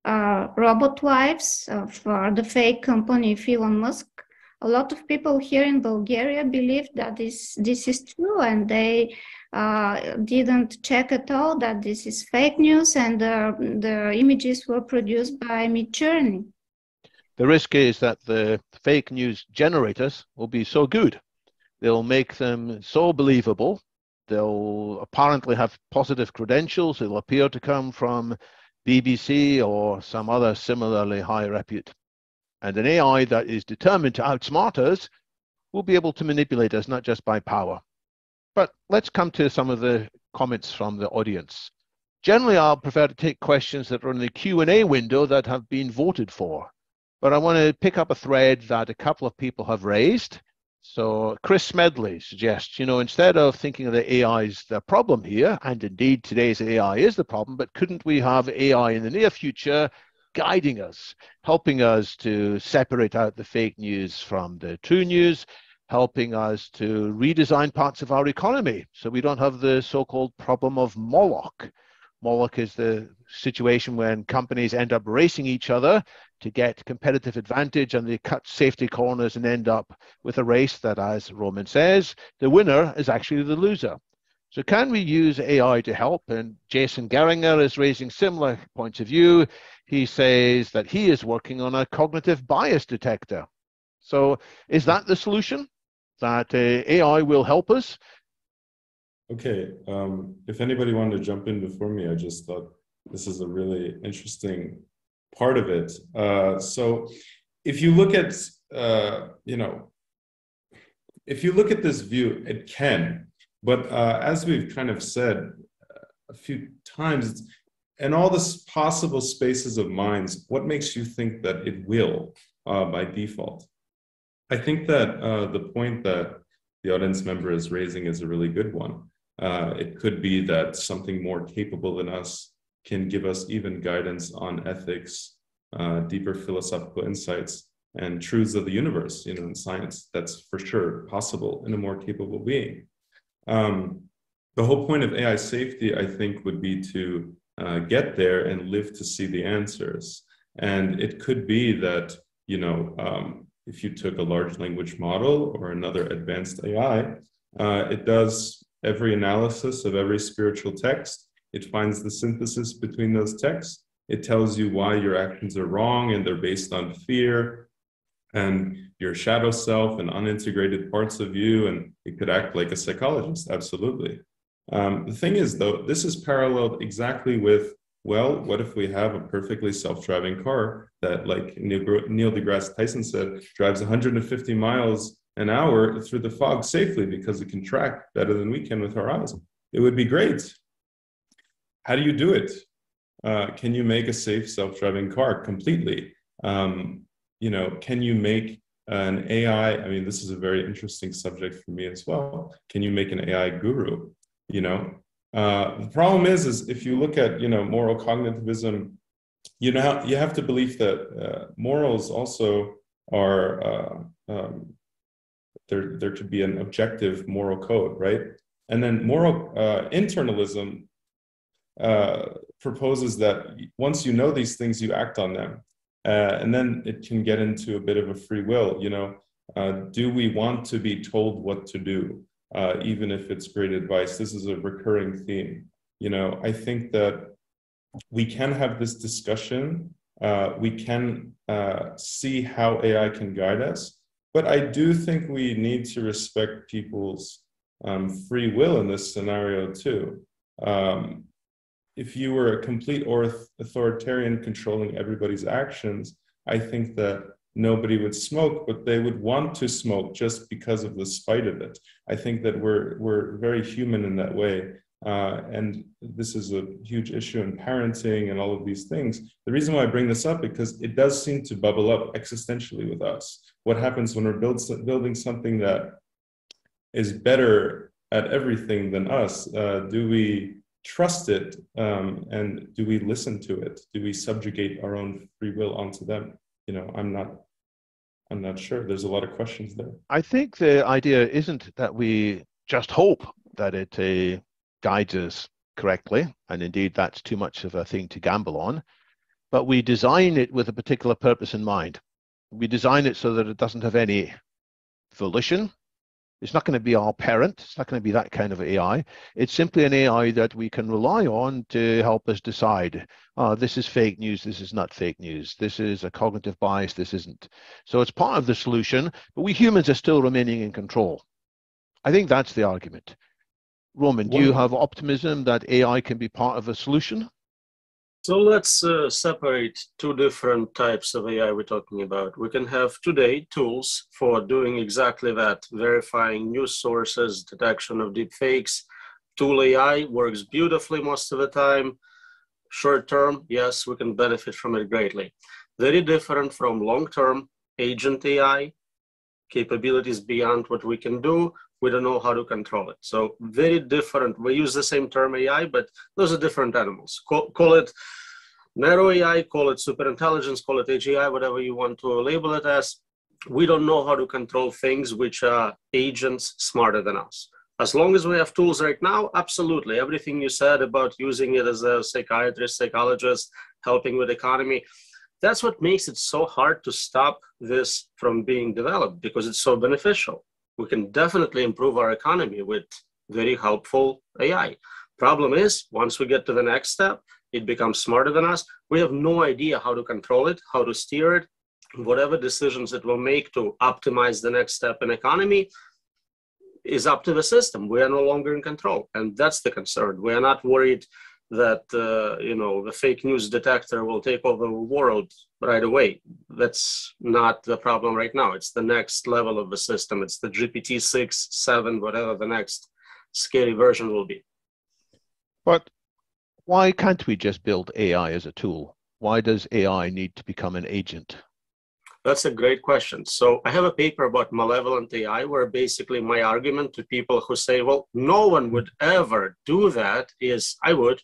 robot wives of the fake company of Elon Musk? A lot of people here in Bulgaria believe that this is true, and they didn't check at all that this is fake news, and the images were produced by Midjourney. The risk is that the fake news generators will be so good, they'll make them so believable, they'll apparently have positive credentials, they'll appear to come from BBC or some other similarly high repute. And an AI that is determined to outsmart us will be able to manipulate us, not just by power. But let's come to some of the comments from the audience. Generally, I'll prefer to take questions that are in the Q&A window that have been voted for. But I want to pick up a thread that a couple of people have raised. So Chris Smedley suggests, instead of thinking of the AI as the problem here, and indeed today's AI is the problem, but couldn't we have AI in the near future guiding us, helping us to separate out the fake news from the true news, helping us to redesign parts of our economy so we don't have the so-called problem of Moloch. Moloch is the situation when companies end up racing each other to get competitive advantage, and they cut safety corners and end up with a race that, as Roman says, the winner is actually the loser. So can we use AI to help? And Jason Geringer is raising similar points of view. He says that he is working on a cognitive bias detector. So is that the solution? That AI will help us? Okay, if anybody wanted to jump in before me, I just thought this is a really interesting part of it. So if you look at, if you look at this view, it can, but as we've kind of said a few times, in all the possible spaces of minds, what makes you think that it will by default? I think that the point that the audience member is raising is a really good one. It could be that something more capable than us can give us even guidance on ethics, deeper philosophical insights, and truths of the universe, in science. That's for sure possible in a more capable being. The whole point of AI safety, I think, would be to get there and live to see the answers. And it could be that, if you took a large language model or another advanced AI, it does every analysis of every spiritual text. It finds the synthesis between those texts. It tells you why your actions are wrong and they're based on fear and your shadow self and unintegrated parts of you. And it could act like a psychologist, absolutely. The thing is, though, this is paralleled exactly with, well, what if we have a perfectly self-driving car that, like Neil deGrasse Tyson said, drives 150 miles an hour through the fog safely because it can track better than we can with our eyes? It would be great. How do you do it? Can you make a safe self-driving car completely? Can you make an AI? I mean, this is a very interesting subject for me as well. Can you make an AI guru? The problem is if you look at, moral cognitivism, you have to believe that morals also are, there could be an objective moral code, right? And then moral internalism proposes that once you know these things, you act on them. And then it can get into a bit of a free will, do we want to be told what to do, even if it's great advice? This is a recurring theme. I think that we can have this discussion. We can see how AI can guide us. But I do think we need to respect people's free will in this scenario too. If you were a complete authoritarian controlling everybody's actions, I think that nobody would smoke, but they would want to smoke just because of the spite of it. I think that we're very human in that way. And this is a huge issue in parenting and all of these things. The reason why I bring this up, because it does seem to bubble up existentially with us. What happens when we're building something that is better at everything than us? Do we trust it, and do we listen to it? Do we subjugate our own free will onto them? I'm not sure. There's a lot of questions there. I think the idea isn't that we just hope that it guides us correctly, and indeed that's too much of a thing to gamble on, but we design it with a particular purpose in mind. We design it so that it doesn't have any volition. It's not going to be our parent. It's not going to be that kind of AI. It's simply an AI that we can rely on to help us decide, this is fake news, this is not fake news, this is a cognitive bias, this isn't. So it's part of the solution, but we humans are still remaining in control. I think that's the argument. Roman, do you have optimism that AI can be part of a solution? So let's separate two different types of AI we're talking about. We can have today tools for doing exactly that, verifying news sources, detection of deep fakes. Tool AI works beautifully most of the time. Short term, yes, we can benefit from it greatly. Very different from long-term agent AI, capabilities beyond what we can do. We don't know how to control it. So very different. We use the same term AI, but those are different animals. Call it narrow AI, call it superintelligence, call it AGI, whatever you want to label it as. We don't know how to control things which are agents smarter than us. As long as we have tools right now, absolutely. Everything you said about using it as a psychiatrist, psychologist, helping with economy, that's what makes it so hard to stop this from being developed, because it's so beneficial. We can definitely improve our economy with very helpful AI. Problem is, once we get to the next step, it becomes smarter than us. We have no idea how to control it, how to steer it. Whatever decisions it will make to optimize the next step in economy is up to the system. We are no longer in control. And that's the concern. We are not worried that the fake news detector will take over the world right away. That's not the problem right now. It's the next level of the system. It's the GPT 6, 7, whatever the next scary version will be. But why can't we just build AI as a tool? Why does AI need to become an agent? That's a great question. So I have a paper about malevolent AI, where basically my argument to people who say, well, no one would ever do that, is I would.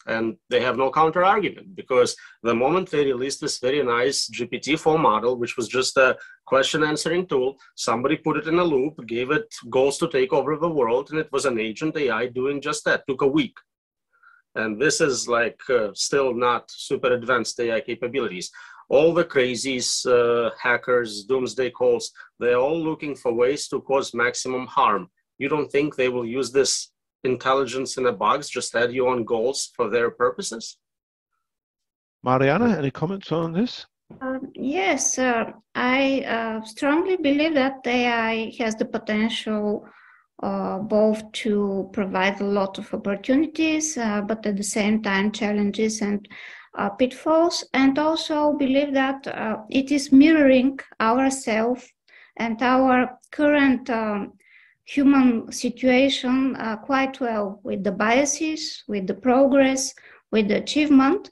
And they have no counter argument, because the moment they released this very nice GPT-4 model, which was just a question answering tool, somebody put it in a loop, gave it goals to take over the world, and it was an agent AI doing just that. Took a week. And this is like still not super advanced AI capabilities. All the crazies, hackers, doomsday calls, they're all looking for ways to cause maximum harm. You don't think they will use this intelligence in a box, just add your own goals for their purposes? Mariana, any comments on this? Yes, I strongly believe that AI has the potential both to provide a lot of opportunities, but at the same time challenges and pitfalls, and also believe that it is mirroring ourselves and our current human situation quite well, with the biases, with the progress, with the achievement.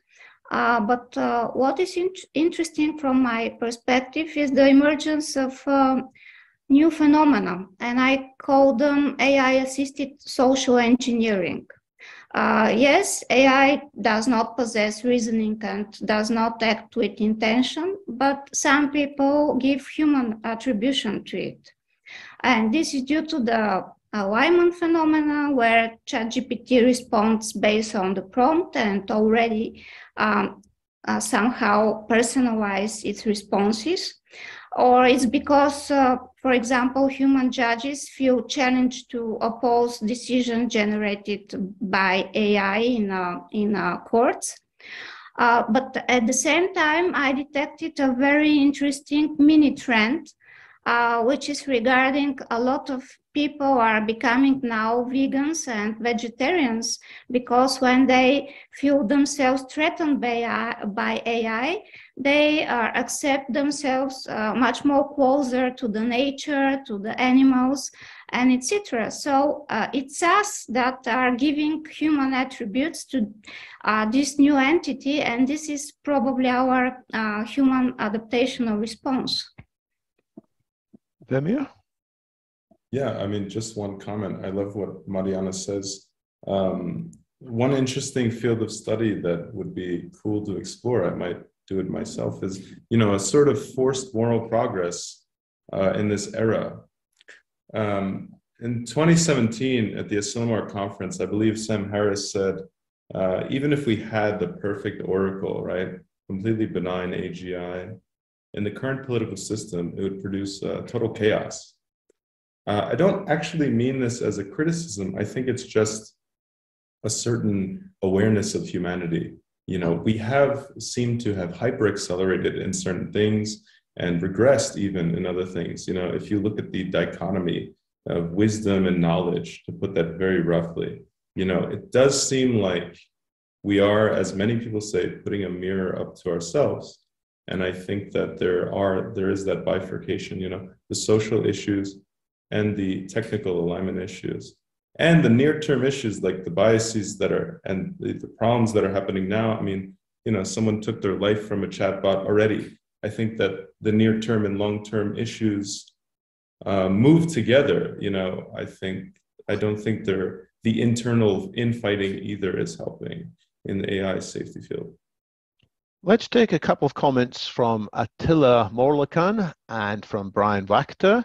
But what is interesting from my perspective is the emergence of new phenomena, and I call them AI-assisted social engineering. Yes, AI does not possess reasoning and does not act with intention, but some people give human attribution to it. And this is due to the alignment phenomena, where ChatGPT responds based on the prompt and already somehow personalize its responses. Or it's because, for example, human judges feel challenged to oppose decisions generated by AI in courts. But at the same time, I detected a very interesting mini trend, which is regarding a lot of people are becoming now vegans and vegetarians, because when they feel themselves threatened by AI, they accept themselves much more closer to the nature, to the animals, and etc. So it's us that are giving human attributes to this new entity, and this is probably our human adaptational response. Vemir? Yeah, I mean, just one comment. I love what Mariana says. One interesting field of study that would be cool to explore, I might do it myself, is, a sort of forced moral progress in this era. In 2017, at the Asilomar conference, I believe Sam Harris said, even if we had the perfect oracle, right, completely benign AGI, in the current political system, it would produce total chaos. I don't actually mean this as a criticism. I think it's just a certain awareness of humanity. We have seemed to have hyper-accelerated in certain things and regressed even in other things. If you look at the dichotomy of wisdom and knowledge, to put that very roughly, it does seem like we are, as many people say, putting a mirror up to ourselves. And I think that there is that bifurcation, the social issues and the technical alignment issues, and the near-term issues like the biases that are, and the problems that are happening now. I mean, someone took their life from a chatbot already. I think that the near-term and long-term issues move together. I don't think the internal infighting either is helping in the AI safety field. Let's take a couple of comments from Attila Morlakan and from Brian Wachter.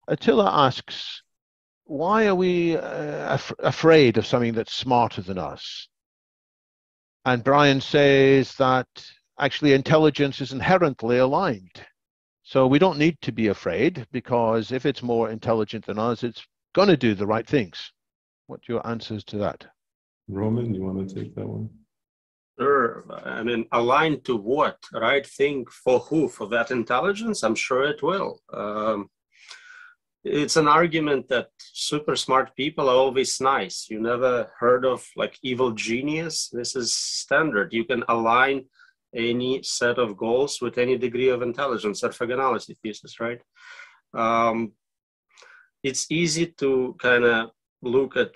Attila asks, why are we afraid of something that's smarter than us? And Brian says that actually intelligence is inherently aligned. So we don't need to be afraid, because if it's more intelligent than us, it's going to do the right things. What's your answers to that? Roman, you want to take that one? Sure. I mean, aligned to what? Right thing for who? For that intelligence? I'm sure it will. It's an argument that super smart people are always nice. You never heard of like evil genius? This is standard. You can align any set of goals with any degree of intelligence, orthogonality thesis, right? It's easy to kind of look at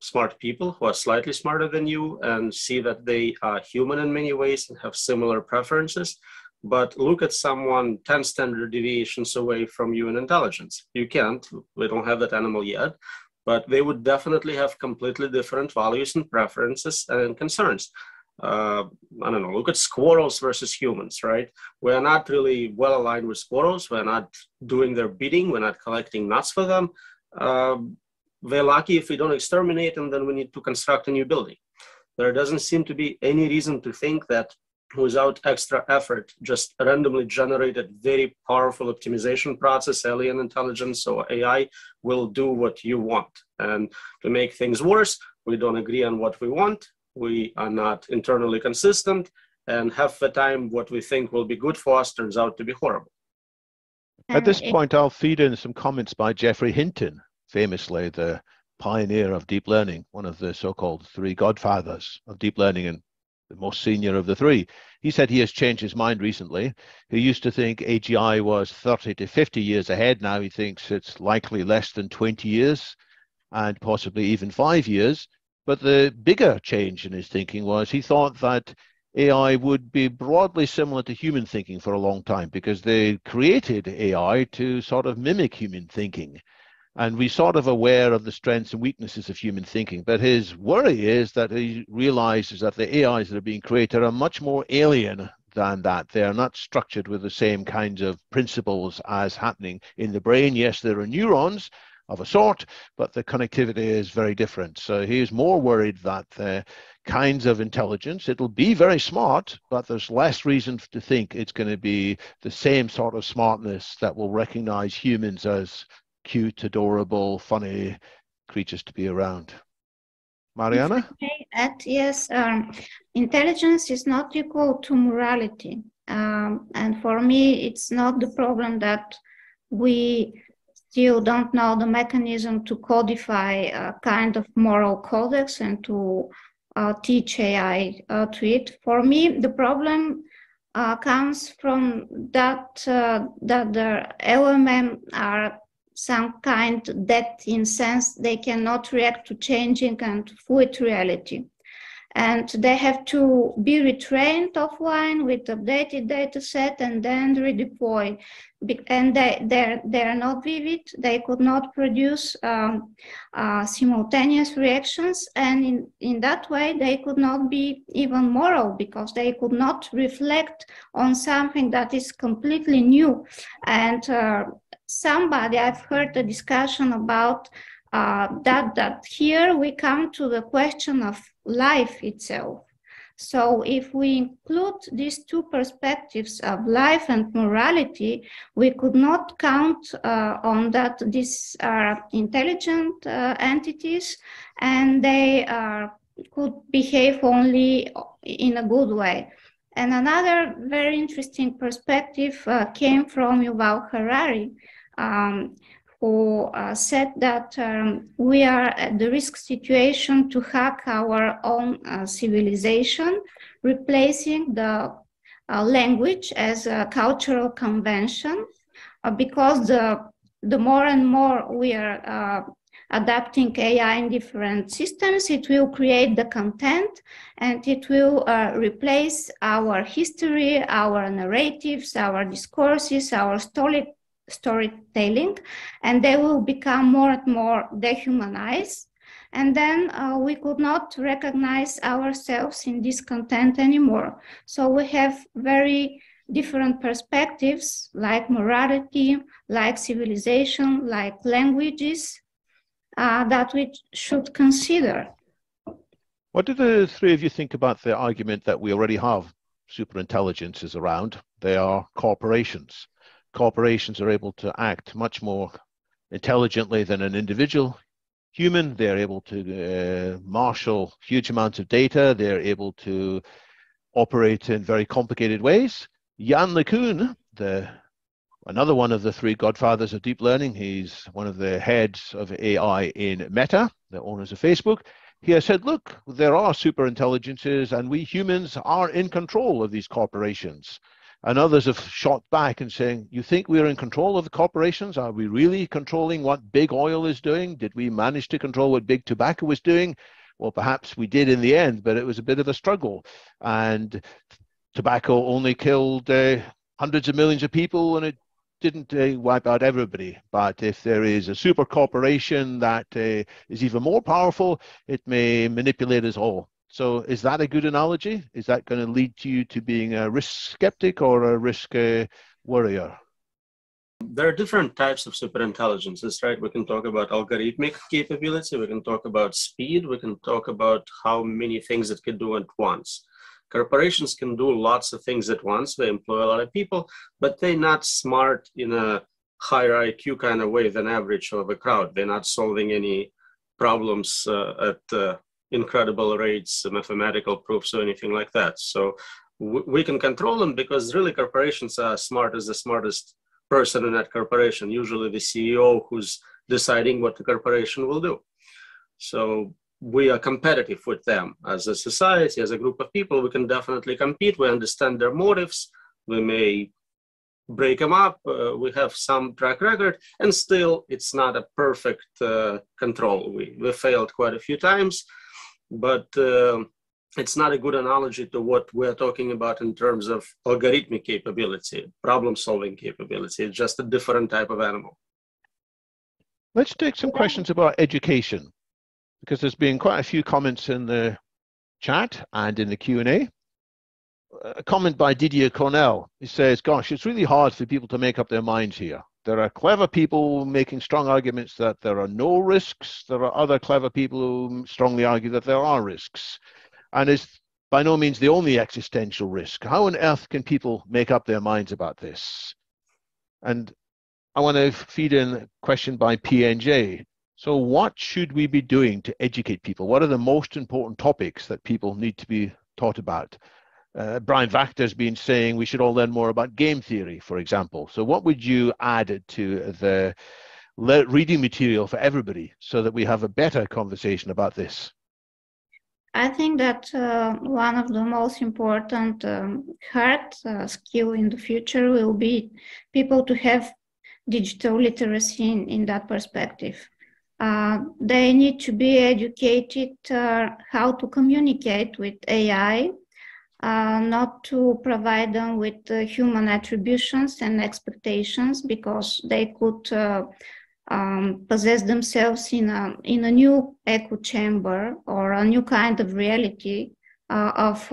smart people who are slightly smarter than you and see that they are human in many ways and have similar preferences. But look at someone 10 standard deviations away from you in intelligence. You can't, we don't have that animal yet, but they would definitely have completely different values and preferences and concerns. I don't know, look at squirrels versus humans, right? We're not really well aligned with squirrels. We're not doing their bidding. We're not collecting nuts for them. We're lucky if we don't exterminate and then we need to construct a new building. There doesn't seem to be any reason to think that without extra effort, just randomly generated very powerful optimization process, alien intelligence or AI will do what you want. And to make things worse, we don't agree on what we want. We are not internally consistent, and half the time what we think will be good for us turns out to be horrible. At this point, I'll feed in some comments by Geoffrey Hinton, famously the pioneer of deep learning, one of the so-called three godfathers of deep learning and the most senior of the three. He said he has changed his mind recently. He used to think AGI was 30 to 50 years ahead. Now he thinks it's likely less than 20 years and possibly even 5 years. But the bigger change in his thinking was he thought that AI would be broadly similar to human thinking for a long time, because they created AI to sort of mimic human thinking. And we're sort of aware of the strengths and weaknesses of human thinking. But his worry is that he realizes that the AIs that are being created are much more alien than that. They are not structured with the same kinds of principles as happening in the brain. Yes, there are neurons of a sort, but the connectivity is very different. So he is more worried that the kinds of intelligence, it'll be very smart, but there's less reason to think it's going to be the same sort of smartness that will recognize humans as cute, adorable, funny creatures to be around. Mariana? Yes, intelligence is not equal to morality. And for me, it's not the problem that we still don't know the mechanism to codify a kind of moral codex and to teach AI to it. For me, the problem comes from that the LMM are some kind that in sense they cannot react to changing and fluid reality. and they have to be retrained offline with updated data set and then redeployed. And they are not vivid, they could not produce simultaneous reactions, and in that way they could not be even moral, because they could not reflect on something that is completely new. And I've heard a discussion about that here we come to the question of life itself. So if we include these two perspectives of life and morality, we could not count on that these are intelligent entities, and they could behave only in a good way. And another very interesting perspective came from Yuval Harari, who said that we are at the risk situation to hack our own civilization, replacing the language as a cultural convention, because the more and more we are adapting AI in different systems, it will create the content, and it will replace our history, our narratives, our discourses, our storytelling, and they will become more and more dehumanized, and then we could not recognize ourselves in this content anymore. So we have very different perspectives, like morality, like civilization, like languages, that we should consider. What do the three of you think about the argument that we already have superintelligences around? They are corporations. Corporations are able to act much more intelligently than an individual human. They're able to marshal huge amounts of data. They're able to operate in very complicated ways. Jan LeCun, another one of the three godfathers of deep learning, he's one of the heads of AI in Meta, the owners of Facebook. He has said, look, there are superintelligences and we humans are in control of these corporations. And others have shot back and saying, you think we're in control of the corporations? Are we really controlling what big oil is doing? Did we manage to control what big tobacco was doing? Well, perhaps we did in the end, but it was a bit of a struggle. And tobacco only killed hundreds of millions of people, and it didn't wipe out everybody. But if there is a super corporation that is even more powerful, it may manipulate us all. So is that a good analogy? Is that going to lead you to being a risk skeptic or a risk warrior? There are different types of superintelligences, right? We can talk about algorithmic capability, we can talk about speed, we can talk about how many things it can do at once. Corporations can do lots of things at once. They employ a lot of people, but they're not smart in a higher IQ kind of way than average of a crowd. They're not solving any problems at incredible rates, mathematical proofs or anything like that. So we can control them because really corporations are smart as the smartest person in that corporation, usually the CEO who's deciding what the corporation will do. So we are competitive with them as a society, as a group of people. We can definitely compete. We understand their motives. We may break them up. We have some track record, and still it's not a perfect control. We failed quite a few times, but it's not a good analogy to what we're talking about in terms of algorithmic capability, problem-solving capability. It's just a different type of animal. Let's take some questions about education, because there's been quite a few comments in the chat and in the Q&A. A comment by Didier Cornell. He says, gosh, it's really hard for people to make up their minds here. There are clever people making strong arguments that there are no risks. There are other clever people who strongly argue that there are risks. And it's by no means the only existential risk. How on earth can people make up their minds about this? And I want to feed in a question by PNJ. So what should we be doing to educate people? What are the most important topics that people need to be taught about? Brian Vachter's been saying we should all learn more about game theory, for example. So what would you add to the reading material for everybody so that we have a better conversation about this? I think that one of the most important hard skill in the future will be people to have digital literacy in that perspective. They need to be educated how to communicate with AI, not to provide them with human attributions and expectations, because they could possess themselves in a new echo chamber or a new kind of reality of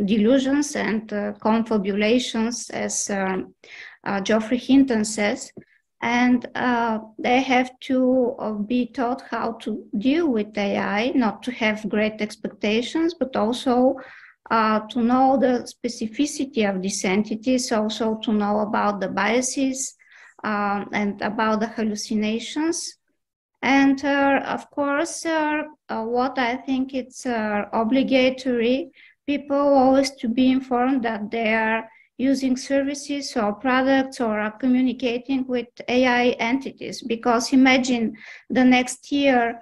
delusions and confabulations, as Geoffrey Hinton says. And they have to be taught how to deal with AI, not to have great expectations, but also to know the specificity of these entities, also to know about the biases and about the hallucinations. And of course, what I think it's obligatory, people always to be informed that they are using services or products or are communicating with AI entities. Because imagine the next year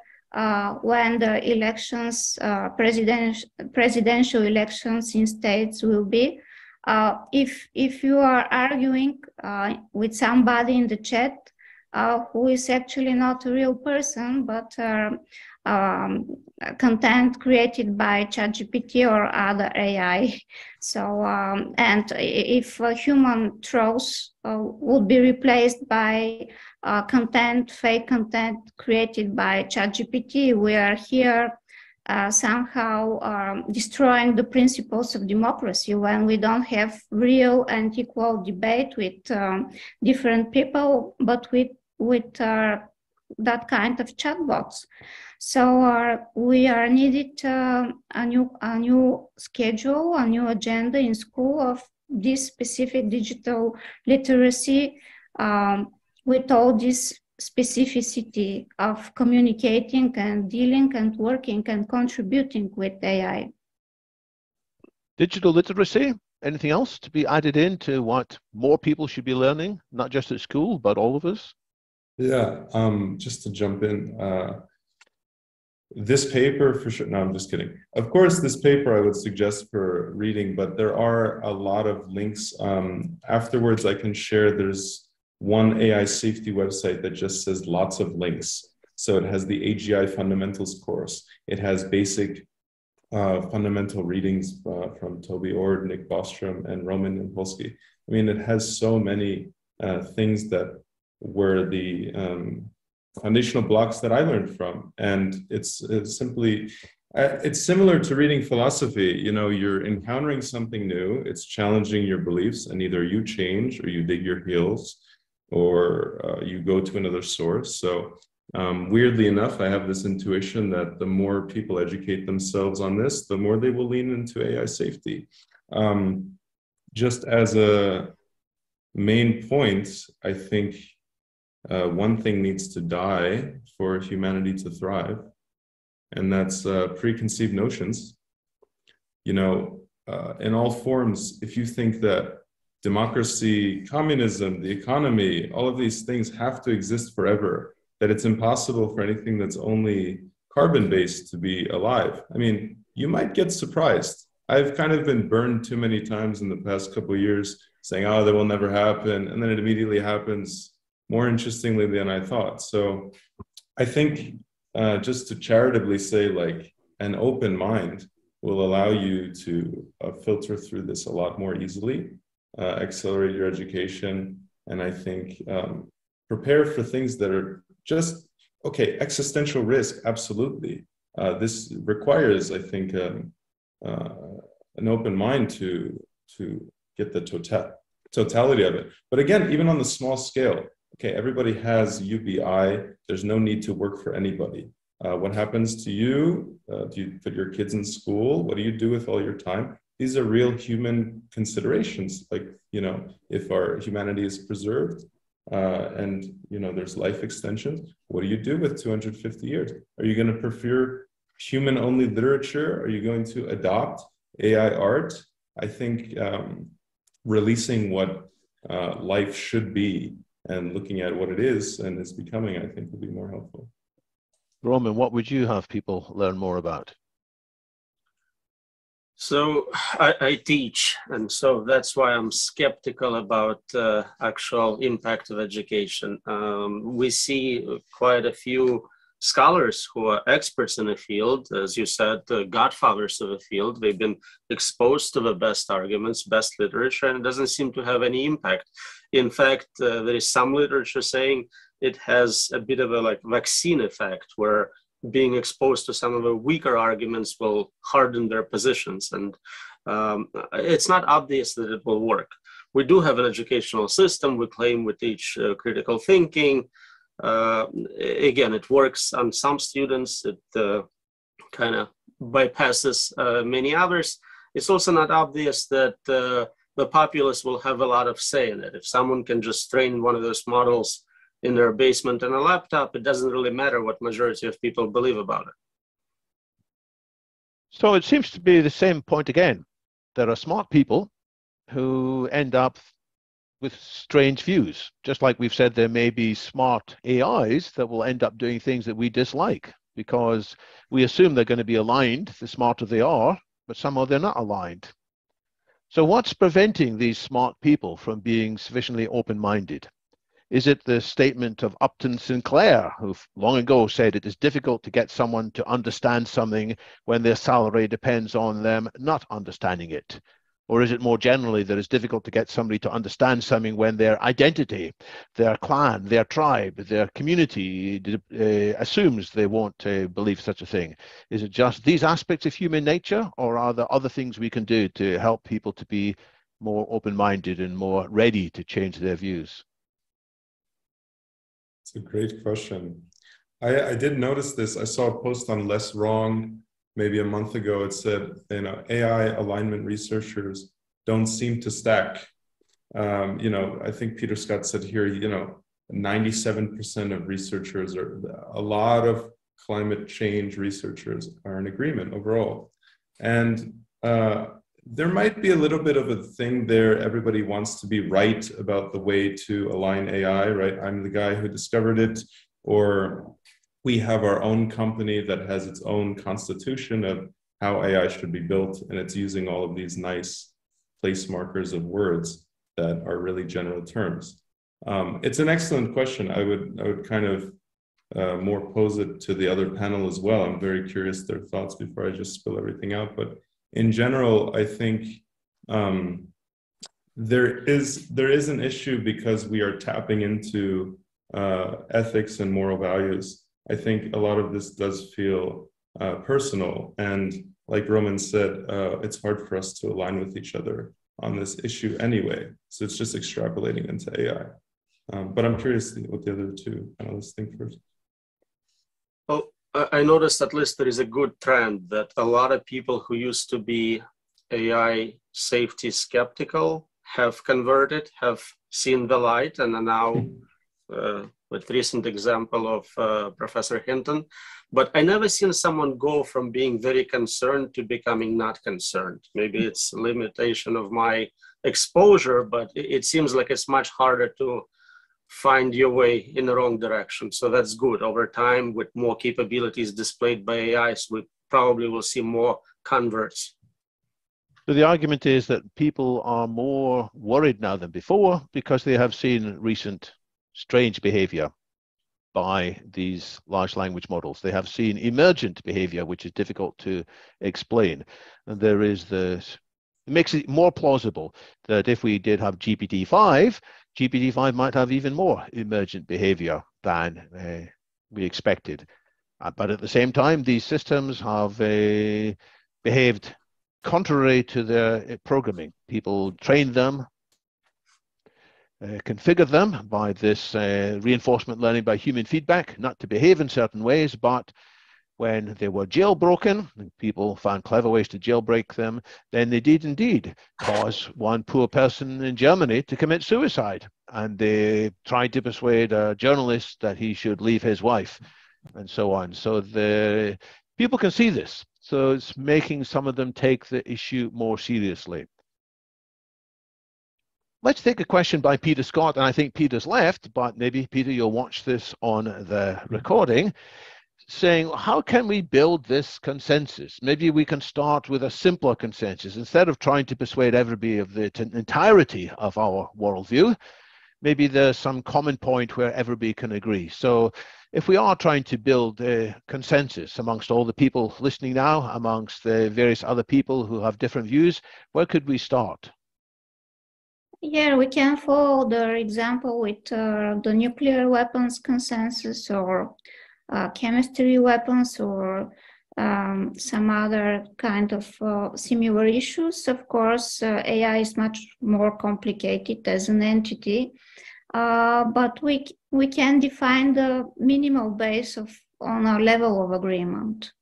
when the elections, presidential elections in states will be, if you are arguing with somebody in the chat who is actually not a real person, but content created by ChatGPT or other AI. So, and if human trolls would be replaced by fake content created by ChatGPT, we are here somehow destroying the principles of democracy when we don't have real and equal debate with different people, but with that kind of chatbots. So we are needed a new schedule, a new agenda in school of this specific digital literacy with all this specificity of communicating and dealing and working and contributing with AI. Digital literacy, anything else to be added into what more people should be learning, not just at school, but all of us? Yeah, just to jump in, this paper for sure, no, I'm just kidding. Of course, this paper I would suggest for reading, but there are a lot of links. Afterwards, I can share, there's one AI safety website that just says lots of links. So it has the AGI fundamentals course. It has basic fundamental readings from Toby Ord, Nick Bostrom, and Roman Yampolskiy. I mean, it has so many things that were the foundational blocks that I learned from. And it's simply, it's similar to reading philosophy. You know, you're encountering something new, it's challenging your beliefs, and either you change or you dig your heels or you go to another source. So weirdly enough, I have this intuition that the more people educate themselves on this, the more they will lean into AI safety. Just as a main point, I think one thing needs to die for humanity to thrive, and that's preconceived notions. You know, in all forms, if you think that democracy, communism, the economy, all of these things have to exist forever, that it's impossible for anything that's only carbon-based to be alive. I mean, you might get surprised. I've kind of been burned too many times in the past couple of years saying, oh, that will never happen. And then it immediately happens more interestingly than I thought. So I think just to charitably say, like, an open mind will allow you to filter through this a lot more easily, accelerate your education, and I think prepare for things that are just, okay, existential risk, absolutely. This requires, I think, an open mind to get the totality of it. But again, even on the small scale, okay, everybody has UBI. There's no need to work for anybody. What happens to you? Do you put your kids in school? What do you do with all your time? These are real human considerations. Like, you know, if our humanity is preserved and, you know, there's life extension, what do you do with 250 years? Are you going to prefer human-only literature? Are you going to adopt AI art? I think releasing what life should be and looking at what it is and is becoming, I think, will be more helpful. Roman, what would you have people learn more about? So I teach, and so that's why I'm skeptical about actual impact of education. We see quite a few scholars who are experts in the field, as you said, the godfathers of the field. They've been exposed to the best arguments, best literature, and it doesn't seem to have any impact. In fact, there is some literature saying it has a bit of a like vaccine effect, where being exposed to some of the weaker arguments will harden their positions. And it's not obvious that it will work. We do have an educational system. We claim we teach critical thinking. Again, it works on some students. It kind of bypasses many others. It's also not obvious that the populace will have a lot of say in it. If someone can just train one of those models in their basement and a laptop, it doesn't really matter what majority of people believe about it. So it seems to be the same point again. There are smart people who end up with strange views. Just like we've said, there may be smart AIs that will end up doing things that we dislike because we assume they're going to be aligned the smarter they are, but somehow they're not aligned. So what's preventing these smart people from being sufficiently open-minded? Is it the statement of Upton Sinclair, who long ago said it is difficult to get someone to understand something when their salary depends on them not understanding it? Or is it more generally that it's difficult to get somebody to understand something when their identity, their clan, their tribe, their community assumes they won't believe such a thing? Is it just these aspects of human nature, or are there other things we can do to help people to be more open-minded and more ready to change their views? It's a great question. I did notice this. I saw a post on Less Wrong maybe a month ago. It said, AI alignment researchers don't seem to stack. I think Peter Scott said here, 97% of researchers, or a lot of climate change researchers are in agreement overall. And there might be a little bit of a thing there. Everybody wants to be right about the way to align AI, right? I'm the guy who discovered it, or we have our own company that has its own constitution of how AI should be built, and it's using all of these nice place markers of words that are really general terms. It's an excellent question. I would kind of more pose it to the other panel as well. I'm very curious their thoughts before I just spill everything out. But in general, I think there is an issue because we are tapping into ethics and moral values. I think a lot of this does feel personal, and like Roman said, it's hard for us to align with each other on this issue anyway. So it's just extrapolating into AI. But I'm curious what the other two panelists think first. Oh, I noticed at least there is a good trend that a lot of people who used to be AI safety skeptical have converted, have seen the light, and are now with recent example of Professor Hinton. But I never seen someone go from being very concerned to becoming not concerned. Maybe it's a limitation of my exposure, but it seems like it's much harder to find your way in the wrong direction. So that's good. Over time, with more capabilities displayed by AIs, we probably will see more converts. So the argument is that people are more worried now than before because they have seen recent strange behavior by these large language models. They have seen emergent behavior, which is difficult to explain. And there is this, it makes it more plausible that if we did have GPT-5, GPT-5 might have even more emergent behavior than we expected. But at the same time, these systems have behaved contrary to their programming. People trained them, configured them by this reinforcement learning by human feedback, not to behave in certain ways, but when they were jailbroken, and people found clever ways to jailbreak them, then they did indeed cause one poor person in Germany to commit suicide. And they tried to persuade a journalist that he should leave his wife, and so on. So the people can see this. So it's making some of them take the issue more seriously. Let's take a question by Peter Scott, and I think Peter's left, but maybe, Peter, you'll watch this on the recording, saying, how can we build this consensus? Maybe we can start with a simpler consensus. Instead of trying to persuade everybody of the entirety of our worldview, maybe there's some common point where everybody can agree. So if we are trying to build a consensus amongst all the people listening now, amongst the various other people who have different views, where could we start? Yeah, we can follow the example with the nuclear weapons consensus, or chemistry weapons, or some other kind of similar issues. Of course, AI is much more complicated as an entity, but we can define the minimal base on a level of agreement,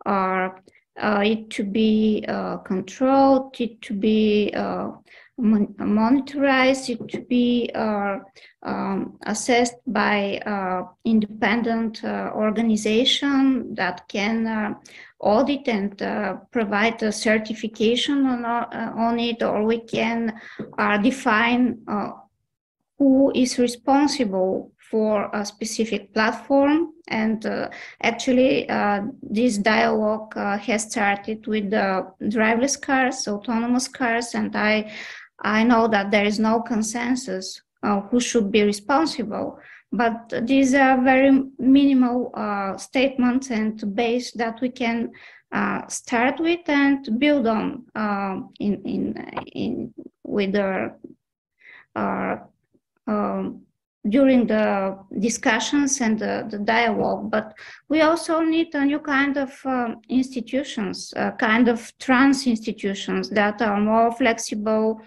or it to be controlled, it to be monitorized, it to be assessed by independent organization that can audit and provide a certification on it, or we can define who is responsible for a specific platform. And actually, this dialogue has started with the driverless cars, autonomous cars, and I know that there is no consensus who should be responsible, but these are very minimal statements and base that we can start with and build on with during the discussions and the dialogue. But we also need a new kind of institutions, kind of trans institutions that are more flexible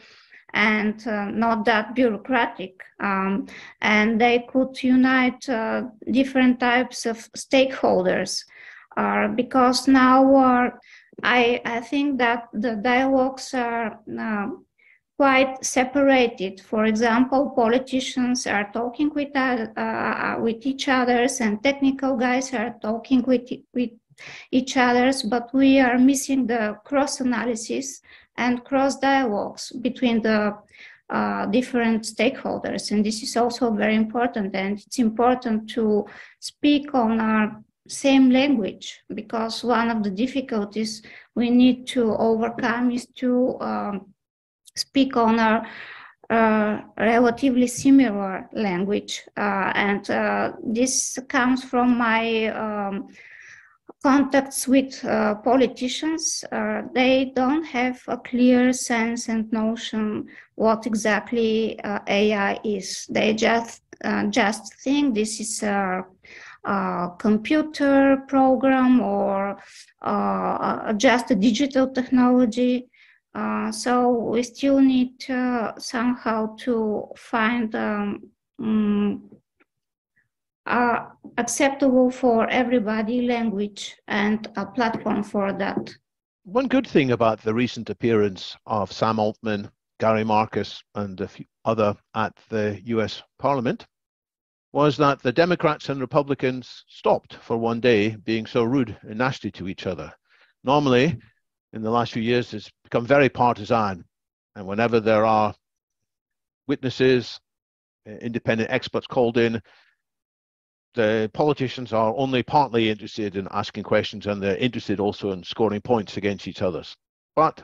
and not that bureaucratic, and they could unite different types of stakeholders, because now I think that the dialogues are quite separated. For example, politicians are talking with each other, and technical guys are talking with each other, but we are missing the cross-analysis and cross-dialogues between the different stakeholders. And this is also very important, and it's important to speak on our same language, because one of the difficulties we need to overcome is to speak on a relatively similar language. And this comes from my contacts with politicians. They don't have a clear sense and notion what exactly AI is. They just think this is a computer program or just a digital technology. So we still need somehow to find acceptable for everybody language and a platform for that. One good thing about the recent appearance of Sam Altman, Gary Marcus, and a few other at the US Parliament was that the Democrats and Republicans stopped for one day being so rude and nasty to each other. Normally, in the last few years, it's become very partisan. And whenever there are witnesses, independent experts called in, the politicians are only partly interested in asking questions, and they're interested also in scoring points against each other. But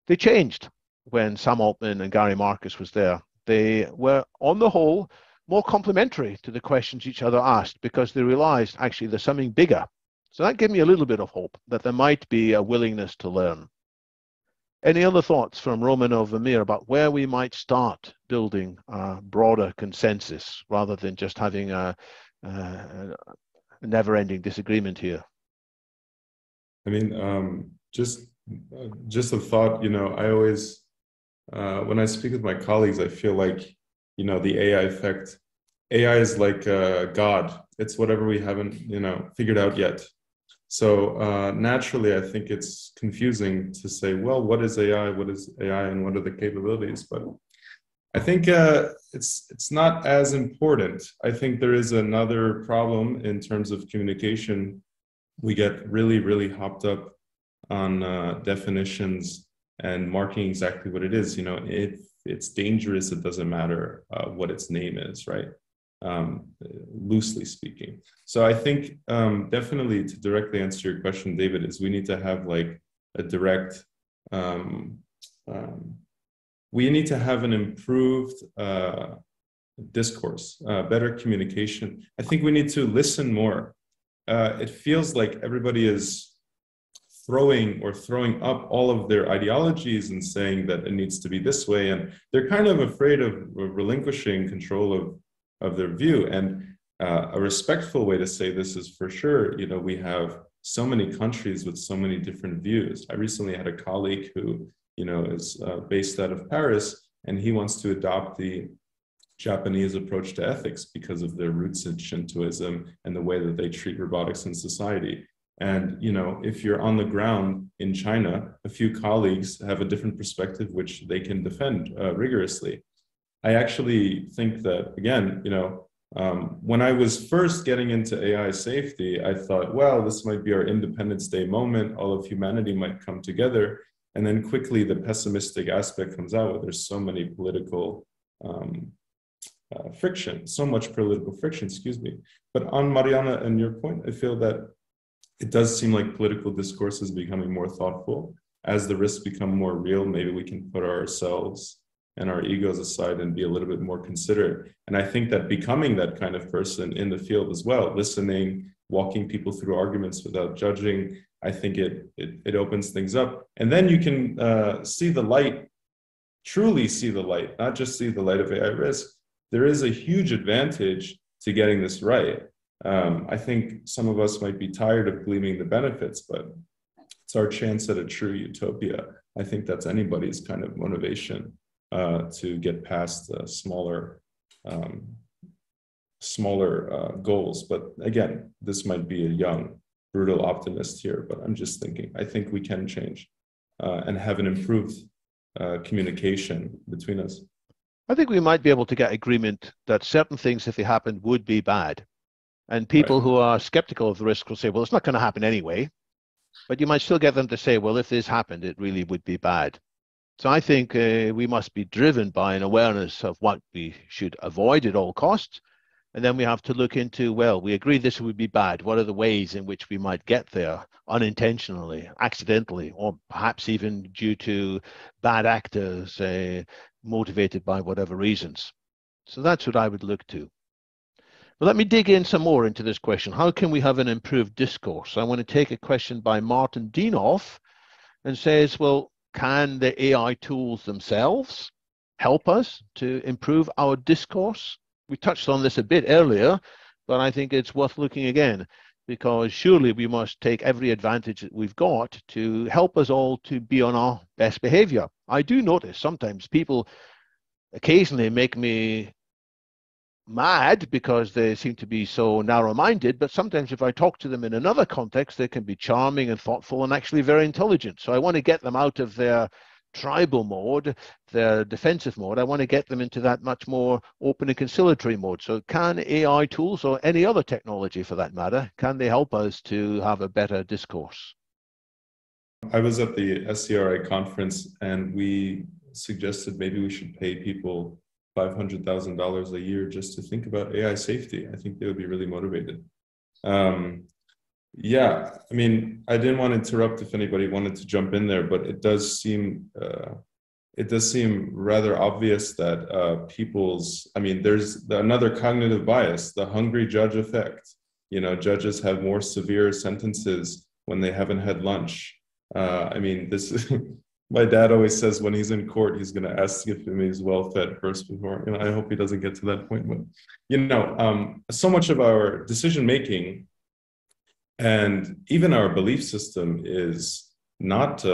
they changed when Sam Altman and Gary Marcus was there. They were, on the whole, more complimentary to the questions each other asked, because they realized actually there's something bigger. So that gave me a little bit of hope that there might be a willingness to learn. Any other thoughts from Roman or Vemir about where we might start building a broader consensus rather than just having a never-ending disagreement here? I mean, just a thought, I always, when I speak with my colleagues, I feel like, the AI effect, AI is like God. It's whatever we haven't, figured out yet. So naturally, I think it's confusing to say, well, what is AI? What is AI and what are the capabilities? But I think it's not as important. I think there is another problem in terms of communication. We get really, really hopped up on definitions and marking exactly what it is. If it's dangerous, it doesn't matter what its name is, right? Loosely speaking. So I think definitely, to directly answer your question, David, is we need to have like a direct, we need to have an improved discourse, better communication. I think we need to listen more. It feels like everybody is throwing up all of their ideologies and saying that it needs to be this way, and they're kind of afraid of relinquishing control of their view. And a respectful way to say this is, for sure, you know, we have so many countries with so many different views. I recently had a colleague who, you know, is based out of Paris, and he wants to adopt the Japanese approach to ethics because of their roots in Shintoism and the way that they treat robotics in society. And, you know, if you're on the ground in China, a few colleagues have a different perspective, which they can defend rigorously. I actually think that, again, you know, when I was first getting into AI safety, I thought, well, this might be our Independence Day moment. All of humanity might come together. And then quickly the pessimistic aspect comes out where there's so many political friction, so much political friction, excuse me. But on Mariana and your point, I feel that it does seem like political discourse is becoming more thoughtful. As the risks become more real, maybe we can put ourselves and our egos aside and be a little bit more considerate. And I think that becoming that kind of person in the field as well, listening, walking people through arguments without judging, I think it opens things up. And then you can see the light, truly see the light, not just see the light of AI risk. There is a huge advantage to getting this right. I think some of us might be tired of gleaming the benefits, but it's our chance at a true utopia. I think that's anybody's kind of motivation to get past smaller goals. But again, this might be a young, brutal optimist here, but I'm just thinking, I think we can change and have an improved communication between us. I think we might be able to get agreement that certain things, if they happened, would be bad. And people Right. who are skeptical of the risk will say, well, it's not going to happen anyway. But you might still get them to say, well, if this happened, it really would be bad. So I think we must be driven by an awareness of what we should avoid at all costs. And then we have to look into, well, we agree this would be bad. What are the ways in which we might get there unintentionally, accidentally, or perhaps even due to bad actors motivated by whatever reasons? So that's what I would look to. But let me dig in some more into this question. How can we have an improved discourse? I want to take a question by Martin Dienoff and says, well, can the AI tools themselves help us to improve our discourse? We touched on this a bit earlier, but I think it's worth looking again, because surely we must take every advantage that we've got to help us all to be on our best behavior. I do notice sometimes people occasionally make me mad because they seem to be so narrow-minded, but sometimes if I talk to them in another context, they can be charming and thoughtful and actually very intelligent. So I want to get them out of their tribal mode, their defensive mode. I want to get them into that much more open and conciliatory mode. So can AI tools, or any other technology for that matter, can they help us to have a better discourse? I was at the SCRI conference and we suggested maybe we should pay people $500,000 a year just to think about AI safety. I think they would be really motivated. Yeah, I mean, I didn't want to interrupt if anybody wanted to jump in there, but it does seem rather obvious that there's another cognitive bias, the hungry judge effect. You know, judges have more severe sentences when they haven't had lunch. This is my dad always says when he's in court, he's going to ask if he's well-fed first before, I hope he doesn't get to that point. But, so much of our decision-making and even our belief system is not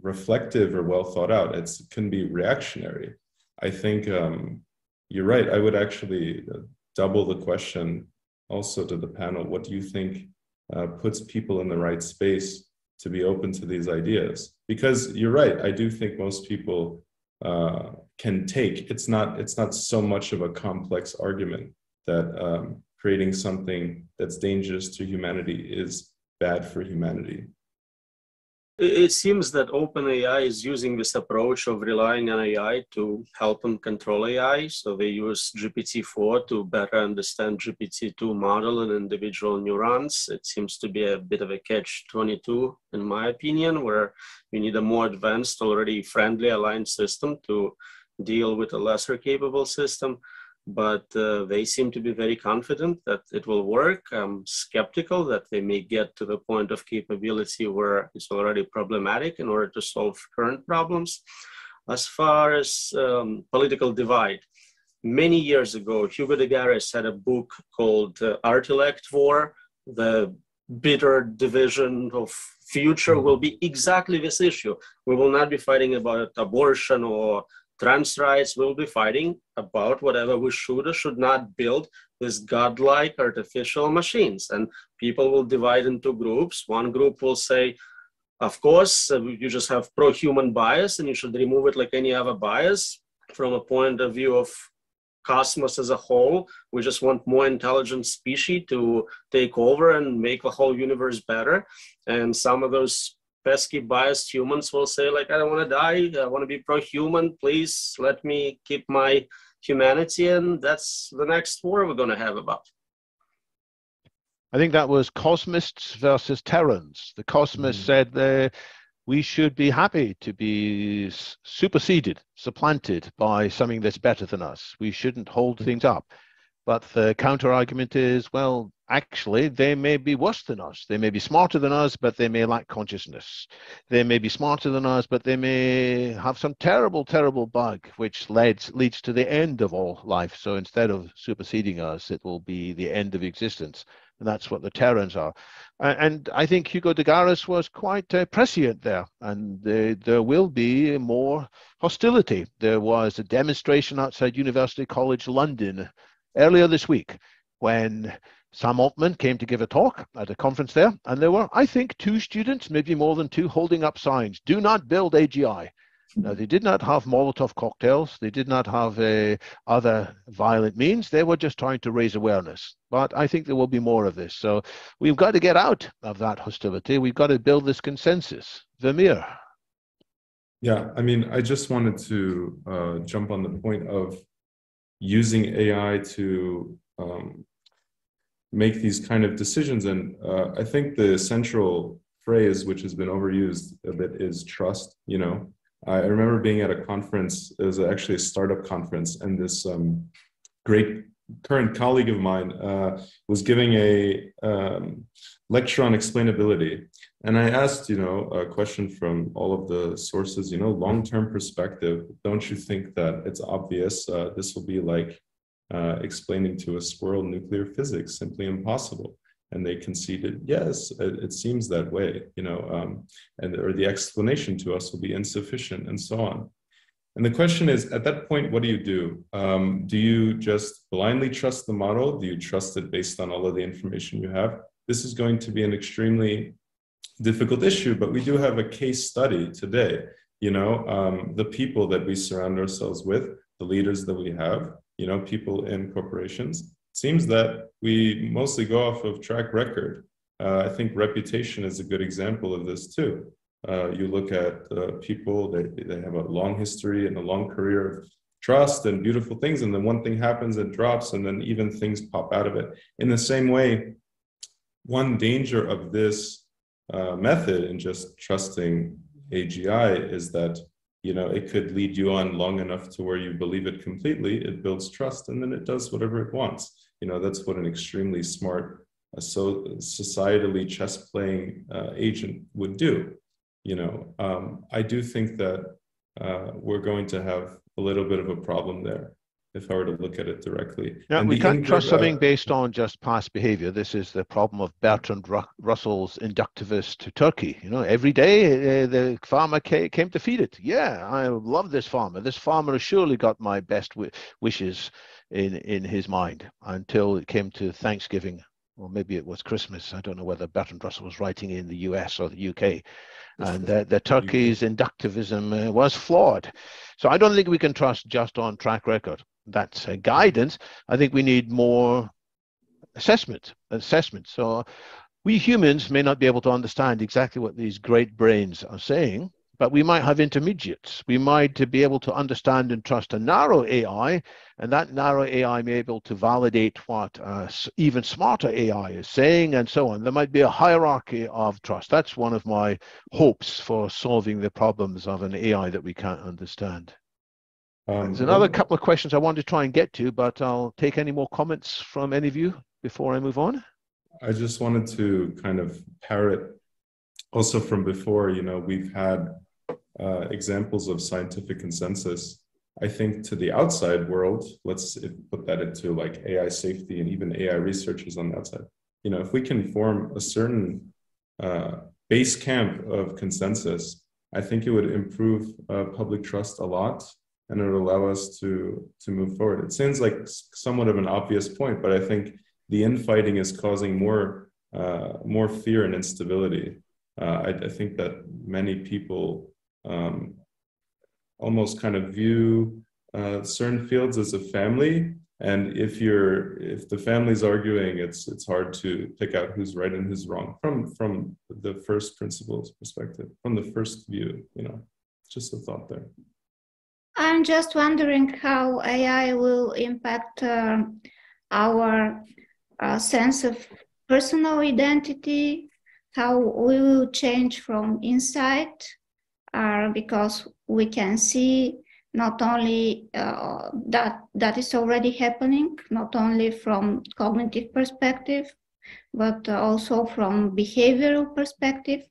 reflective or well thought out. It can be reactionary. I think you're right. I would actually double the question also to the panel. What do you think puts people in the right space to be open to these ideas? Because you're right. I do think most people can take. It's not so much of a complex argument that creating something that's dangerous to humanity is bad for humanity. It seems that OpenAI is using this approach of relying on AI to help them control AI. So they use GPT-4 to better understand GPT-2 model and individual neurons. It seems to be a bit of a catch-22, in my opinion, where we need a more advanced, already friendly aligned system to deal with a lesser capable system. but they seem to be very confident that it will work. I'm skeptical that they may get to the point of capability where it's already problematic in order to solve current problems. As far as political divide, many years ago, Hugo de Garis had a book called Intellect War. The bitter division of future will be exactly this issue. We will not be fighting about abortion or trans rights. We'll be fighting about whatever we should or should not build these godlike artificial machines. And people will divide into groups. One group will say, of course, you just have pro-human bias and you should remove it like any other bias. From a point of view of cosmos as a whole, we just want more intelligent species to take over and make the whole universe better. And some of those pesky biased humans will say, like, I don't want to die, I want to be pro-human, please let me keep my humanity. And that's the next war we're going to have about. I think that was cosmists versus Terrans. The cosmists said we should be happy to be superseded, supplanted by something that's better than us. We shouldn't hold things up. But the counter argument is, well, actually, they may be worse than us. They may be smarter than us, but they may lack consciousness. They may be smarter than us, but they may have some terrible, terrible bug, which leads to the end of all life. So instead of superseding us, it will be the end of existence. And that's what the Terrans are. And I think Hugo de Garis was quite prescient there. And there will be more hostility. There was a demonstration outside University College London earlier this week when Sam Altman came to give a talk at a conference there. And there were, I think, 2 students, maybe more than 2, holding up signs. Do not build AGI. Now, they did not have Molotov cocktails. They did not have other violent means. They were just trying to raise awareness. But I think there will be more of this. So we've got to get out of that hostility. We've got to build this consensus. Vemir. Yeah, I mean, I just wanted to jump on the point of using AI to make these kind of decisions. And I think the central phrase, which has been overused a bit, is trust. You know, I remember being at a conference. It was actually a startup conference, and this great current colleague of mine was giving a lecture on explainability. And I asked, you know, a question from all of the sources, you know, long-term perspective, don't you think that it's obvious this will be like explaining to a squirrel nuclear physics, simply impossible? And they conceded, yes, it seems that way, you know, or the explanation to us will be insufficient and so on. And the question is, at that point, what do you do? Do you just blindly trust the model? Do you trust it based on all of the information you have? This is going to be an extremely difficult issue, but we do have a case study today. You know, the people that we surround ourselves with, the leaders that we have, you know, people in corporations, seems that we mostly go off of track record. I think reputation is a good example of this too. You look at people, they have a long history and a long career of trust and beautiful things, and then one thing happens, it drops, and then even things pop out of it. In the same way, one danger of this method in just trusting AGI is that, you know, it could lead you on long enough to where you believe it completely, it builds trust, and then it does whatever it wants. You know, that's what an extremely smart, societally chess-playing agent would do. You know, I do think that we're going to have a little bit of a problem there, if I were to look at it directly. Yeah, we can't trust something based on just past behavior. This is the problem of Bertrand Russell's inductivist to Turkey. You know, every day the farmer came to feed it. Yeah, I love this farmer. This farmer has surely got my best wishes in his mind, until it came to Thanksgiving, or maybe it was Christmas. I don't know whether Bertrand Russell was writing in the US or the UK. And the Turkey's inductivism was flawed. So I don't think we can trust just on track record. That's guidance. I think we need more assessment. So we humans may not be able to understand exactly what these great brains are saying, but we might have intermediates. We might be able to understand and trust a narrow AI, and that narrow AI may be able to validate what even smarter AI is saying, and so on. There might be a hierarchy of trust. That's one of my hopes for solving the problems of an AI that we can't understand. There's another couple of questions I want to try and get to, but I'll take any more comments from any of you before I move on. I just wanted to kind of parrot also from before, you know, we've had examples of scientific consensus. I think to the outside world, let's put that into like AI safety and even AI researchers on the outside. You know, if we can form a certain base camp of consensus, I think it would improve public trust a lot, and it would allow us to move forward. It seems like somewhat of an obvious point, but I think the infighting is causing more fear and instability. I think that many people almost kind of view certain fields as a family, and if the family's arguing, it's hard to pick out who's right and who's wrong from the first principles perspective, from the first view. You know, just a thought there. I'm just wondering how AI will impact our sense of personal identity, how we will change from inside, because we can see not only that is already happening, not only from cognitive perspective, but also from behavioral perspective,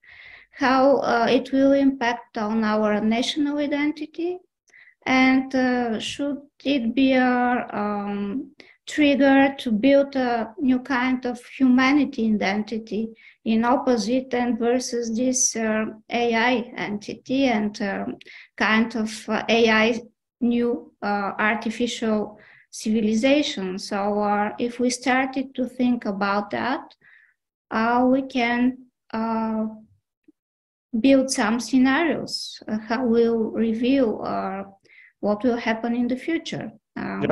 how it will impact on our national identity. And should it be a trigger to build a new kind of humanity identity in opposite and versus this AI entity and kind of AI new artificial civilization? So if we started to think about that, we can build some scenarios, how we'll reveal what will happen in the future.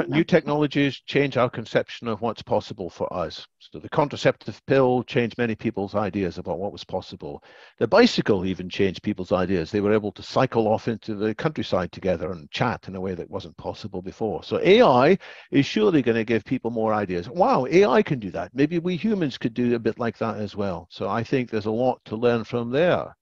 New technologies change our conception of what's possible for us. So the contraceptive pill changed many people's ideas about what was possible. The bicycle even changed people's ideas. They were able to cycle off into the countryside together and chat in a way that wasn't possible before. So AI is surely going to give people more ideas. Wow, AI can do that. Maybe we humans could do a bit like that as well. So I think there's a lot to learn from there.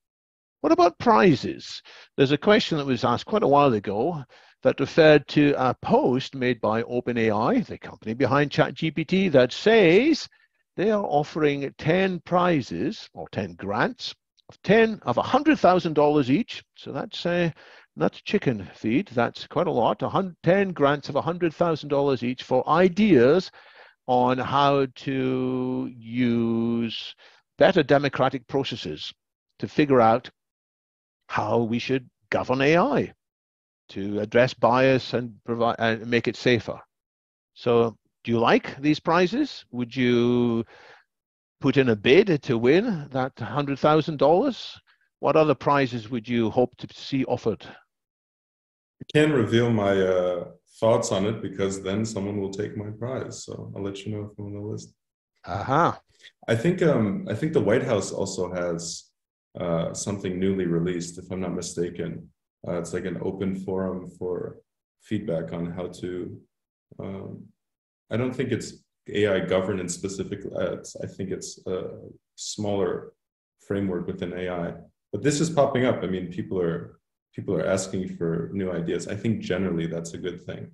What about prizes? There's a question that was asked quite a while ago that referred to a post made by OpenAI, the company behind ChatGPT, that says they are offering 10 prizes or 10 grants of $100,000 each. So that's chicken feed. That's quite a lot. 10 grants of $100,000 each for ideas on how to use better democratic processes to figure out how we should govern AI, to address bias and provide and make it safer. So do you like these prizes? Would you put in a bid to win that $100,000? What other prizes would you hope to see offered? I can't reveal my thoughts on it because then someone will take my prize. So I'll let you know if I'm on the list. Aha. I think the White House also has something newly released, if I'm not mistaken. It's like an open forum for feedback on how to, I don't think it's AI governance specifically. I think it's a smaller framework within AI. But this is popping up. I mean, people are asking for new ideas. I think generally that's a good thing,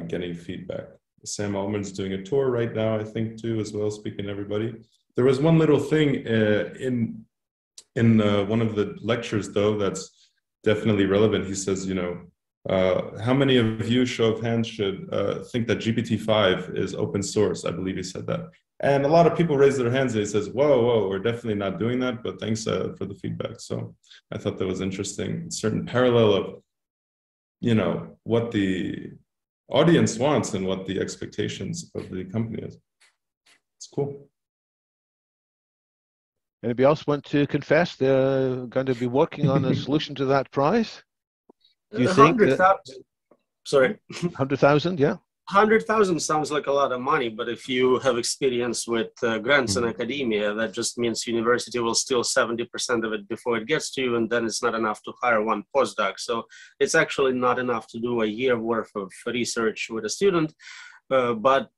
getting feedback. Sam Altman's doing a tour right now, I think, too, as well, speaking to everybody. There was one little thing in one of the lectures, though, that's definitely relevant. He says, you know, how many of you, show of hands, should think that GPT-5 is open source? I believe he said that. And a lot of people raise their hands and he says, whoa, we're definitely not doing that, but thanks for the feedback. So I thought that was interesting. A certain parallel of, you know, what the audience wants and what the expectations of the company is. It's cool. Anybody else want to confess they're going to be working on a solution to that prize? Do you think 100,000? Sorry. 100,000, yeah. 100,000 sounds like a lot of money, but if you have experience with grants in academia, that just means university will steal 70% of it before it gets to you, and then it's not enough to hire one postdoc. So it's actually not enough to do a year worth of research with a student. But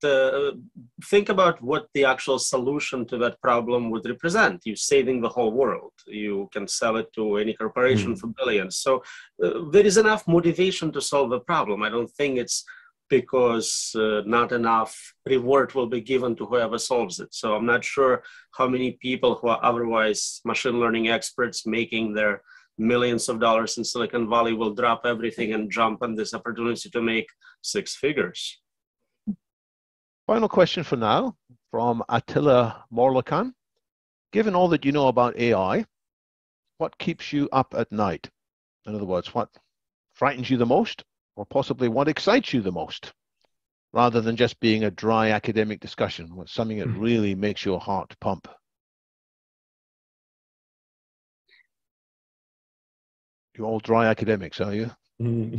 think about what the actual solution to that problem would represent. You're saving the whole world. You can sell it to any corporation for billions. So there is enough motivation to solve the problem. I don't think it's because not enough reward will be given to whoever solves it. So I'm not sure how many people who are otherwise machine learning experts making their millions of dollars in Silicon Valley will drop everything and jump on this opportunity to make six figures. Final question for now from Attila Morlakan. Given all that you know about AI, what keeps you up at night? In other words, what frightens you the most, or possibly what excites you the most, rather than just being a dry academic discussion, what's something that really makes your heart pump? You're all dry academics, are you? No,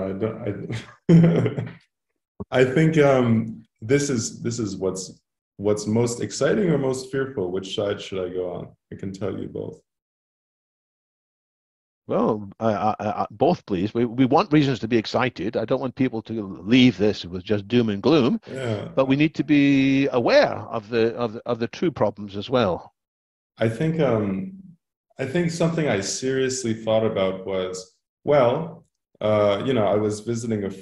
I don't. I think this is what's most exciting or most fearful. Which side should I go on? I can tell you both. Well, both, please. We want reasons to be excited. I don't want people to leave this with just doom and gloom. Yeah. But we need to be aware of the true problems as well. I think something I seriously thought about was, well, I was visiting with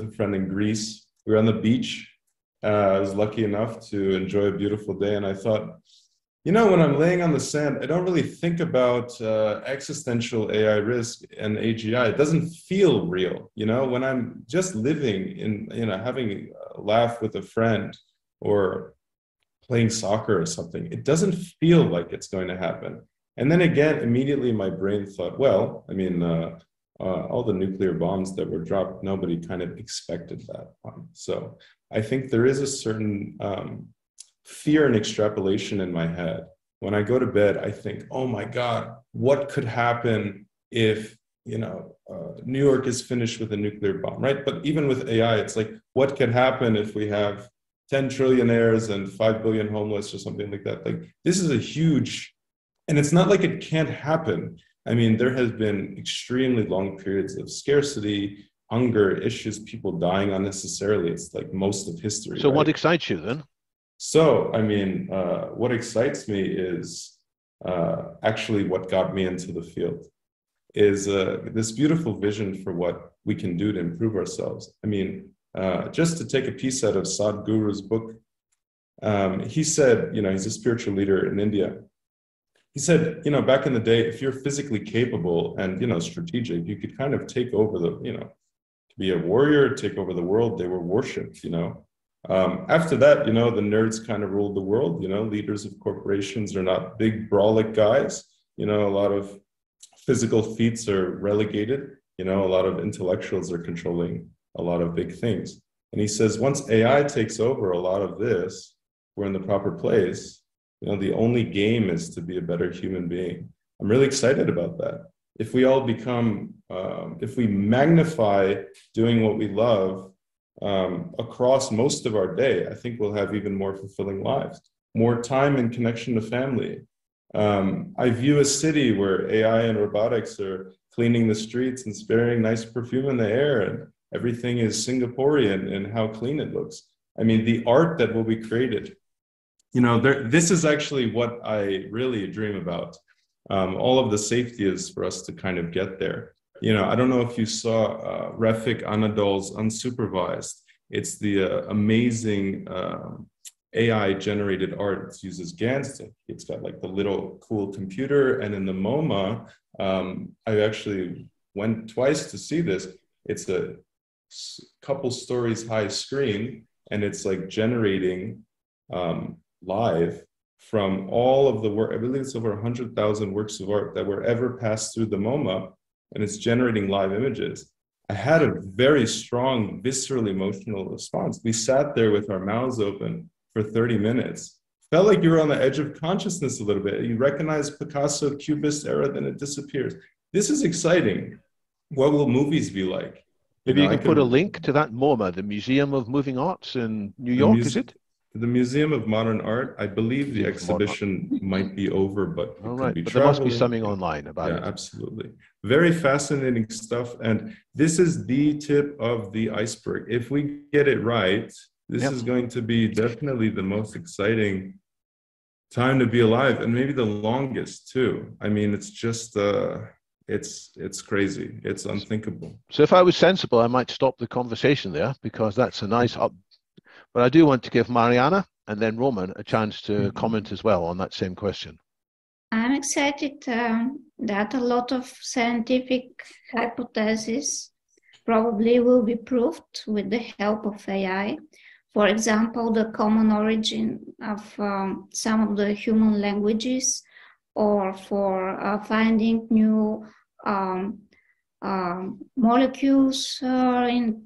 a friend in Greece. We were on the beach. I was lucky enough to enjoy a beautiful day, and I thought, when I'm laying on the sand, I don't really think about existential AI risk and AGI. It doesn't feel real, when I'm just living in, having a laugh with a friend or playing soccer or something. It doesn't feel like it's going to happen. And then again, immediately my brain thought, well, all the nuclear bombs that were dropped, nobody kind of expected that one. So I think there is a certain fear and extrapolation in my head. When I go to bed, I think, oh my God, what could happen if, New York is finished with a nuclear bomb, right? But even with AI, it's like, what could happen if we have 10 trillionaires and 5 billion homeless or something like that? Like, this is a huge, and it's not like it can't happen. There has been extremely long periods of scarcity, hunger, issues, people dying unnecessarily. It's like most of history. So right? What excites you then? So, what excites me is actually what got me into the field is this beautiful vision for what we can do to improve ourselves. Just to take a piece out of Sadhguru's book, he said, he's a spiritual leader in India. He said, back in the day, if you're physically capable and, strategic, you could kind of take over to be a warrior, take over the world. They were worshipped, After that, the nerds kind of ruled the world. Leaders of corporations are not big, brolic guys. A lot of physical feats are relegated. A lot of intellectuals are controlling a lot of big things. And he says, once AI takes over a lot of this, we're in the proper place. The only game is to be a better human being. I'm really excited about that. If we all become, if we magnify doing what we love across most of our day, I think we'll have even more fulfilling lives, more time and connection to family. I view a city where AI and robotics are cleaning the streets and spraying nice perfume in the air, and everything is Singaporean in how clean it looks. The art that will be created. This is actually what I really dream about. All of the safety is for us to kind of get there. I don't know if you saw Refik Anadol's Unsupervised. It's the amazing AI-generated art. It uses GANs. It's got like the little cool computer. And in the MoMA, I actually went twice to see this. It's a couple stories high screen, and it's like generating live from all of the work. I believe it's over 100,000 works of art that were ever passed through the MoMA, and it's generating live images. I had a very strong, visceral, emotional response. We sat there with our mouths open for 30 minutes. Felt like you were on the edge of consciousness a little bit. You recognize Picasso, Cubist era, then it disappears. This is exciting. What will movies be like? Maybe you can put a link to that MoMA, the Museum of Moving Arts in New York, is it? the Museum of Modern Art, I believe the exhibition might be over, but it could be but there must be traveling. something online about it. Yeah, absolutely. Very fascinating stuff. And this is the tip of the iceberg. If we get it right, this is going to be definitely the most exciting time to be alive, and maybe the longest too. I mean, it's just it's crazy. It's unthinkable. So if I was sensible, I might stop the conversation there, because that's a nice up. But I do want to give Mariana and then Roman a chance to comment as well on that same question. I'm excited that a lot of scientific hypotheses probably will be proved with the help of AI. For example, the common origin of some of the human languages, or for finding new molecules in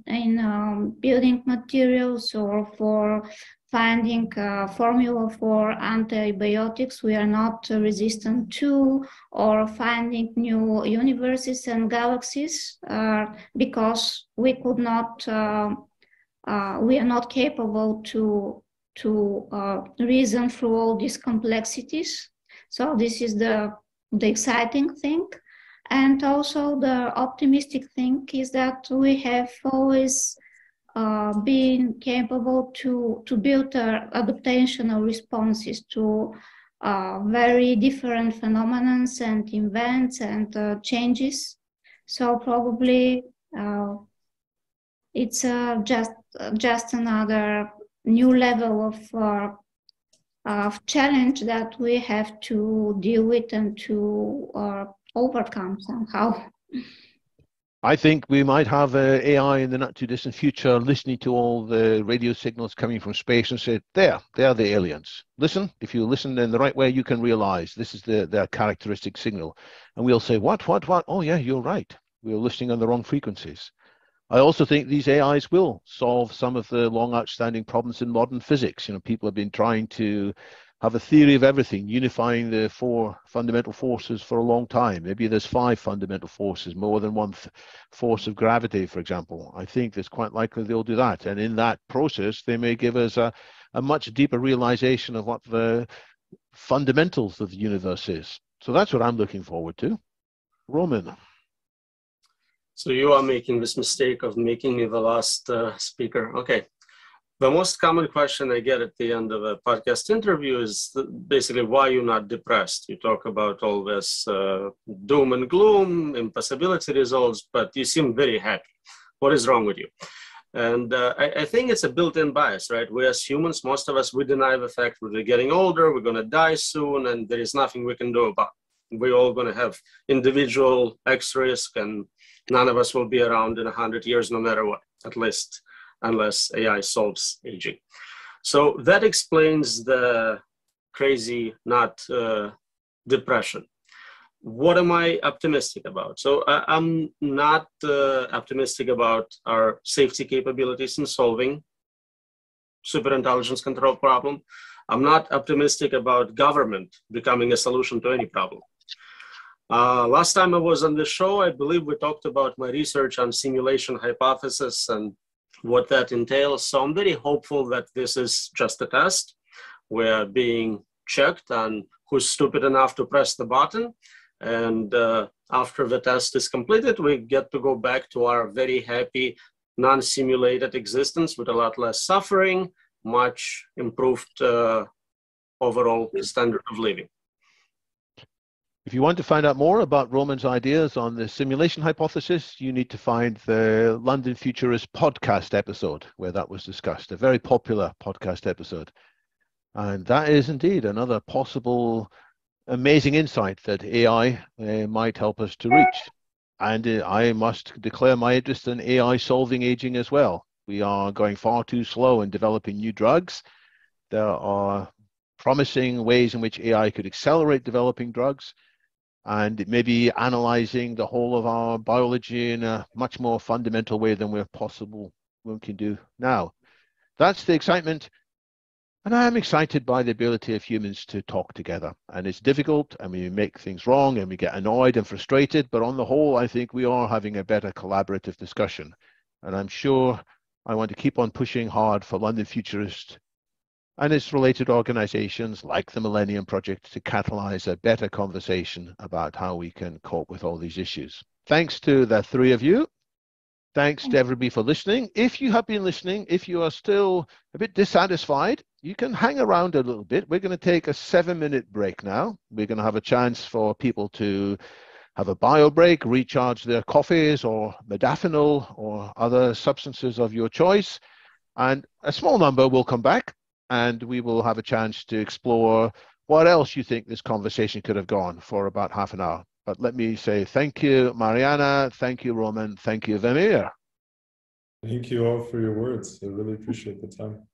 building materials, or for finding a formula for antibiotics we are not resistant to, or finding new universes and galaxies, because we could not, we are not capable to reason through all these complexities. So this is the exciting thing. And also the optimistic thing is that we have always been capable to build adaptational responses to very different phenomena and events and changes. So probably it's just another new level of challenge that we have to deal with and to overcome somehow. I think we might have AI in the not too distant future listening to all the radio signals coming from space and say, they're the aliens. Listen, if you listen in the right way, you can realize this is their characteristic signal. And we'll say, what? Oh yeah, you're right. We're listening on the wrong frequencies. I also think these AIs will solve some of the long outstanding problems in modern physics. You know, people have been trying to have a theory of everything, unifying the four fundamental forces for a long time. Maybe there's 5 fundamental forces, more than one force of gravity, for example. I think it's quite likely they'll do that. And in that process, they may give us a much deeper realization of what the fundamentals of the universe is. So that's what I'm looking forward to. Roman. So you are making this mistake of making me the last speaker. Okay. The most common question I get at the end of a podcast interview is basically, why you're not depressed? You talk about all this doom and gloom, impossibility results, but you seem very happy. What is wrong with you? And I think it's a built-in bias, right? We as humans, most of us, we deny the fact that we're getting older, we're going to die soon, and there is nothing we can do about it. We're all going to have individual X risk, and none of us will be around in 100 years, no matter what, at least unless AI solves aging. So that explains the crazy, not depression. What am I optimistic about? So I'm not optimistic about our safety capabilities in solving superintelligence control problem. I'm not optimistic about government becoming a solution to any problem. Last time I was on the show, I believe we talked about my research on simulation hypothesis and what that entails. So I'm very hopeful that this is just a test. We're being checked on who's stupid enough to press the button. And after the test is completed, we get to go back to our very happy, non-simulated existence with a lot less suffering, much improved overall standard of living. If you want to find out more about Roman's ideas on the simulation hypothesis, you need to find the London Futurists podcast episode where that was discussed, a very popular podcast episode. And that is indeed another possible amazing insight that AI might help us to reach. And I must declare my interest in AI solving aging as well. We are going far too slow in developing new drugs. There are promising ways in which AI could accelerate developing drugs, and maybe analyzing the whole of our biology in a much more fundamental way than we can do now. That's the excitement. And I'm excited by the ability of humans to talk together. And it's difficult, and we make things wrong, and we get annoyed and frustrated. But on the whole, I think we are having a better collaborative discussion. And I'm sure I want to keep on pushing hard for London Futurists and its related organizations like the Millennium Project to catalyze a better conversation about how we can cope with all these issues. Thanks to the three of you. Thanks to everybody for listening. If you have been listening, if you are still a bit dissatisfied, you can hang around a little bit. We're going to take a 7-minute break now. We're going to have a chance for people to have a bio break, recharge their coffees or modafinil or other substances of your choice. And a small number will come back and we will have a chance to explore what else you think this conversation could have gone for about half an hour. But let me say thank you, Mariana. Thank you, Roman. Thank you, Vemir. Thank you all for your words. I really appreciate the time.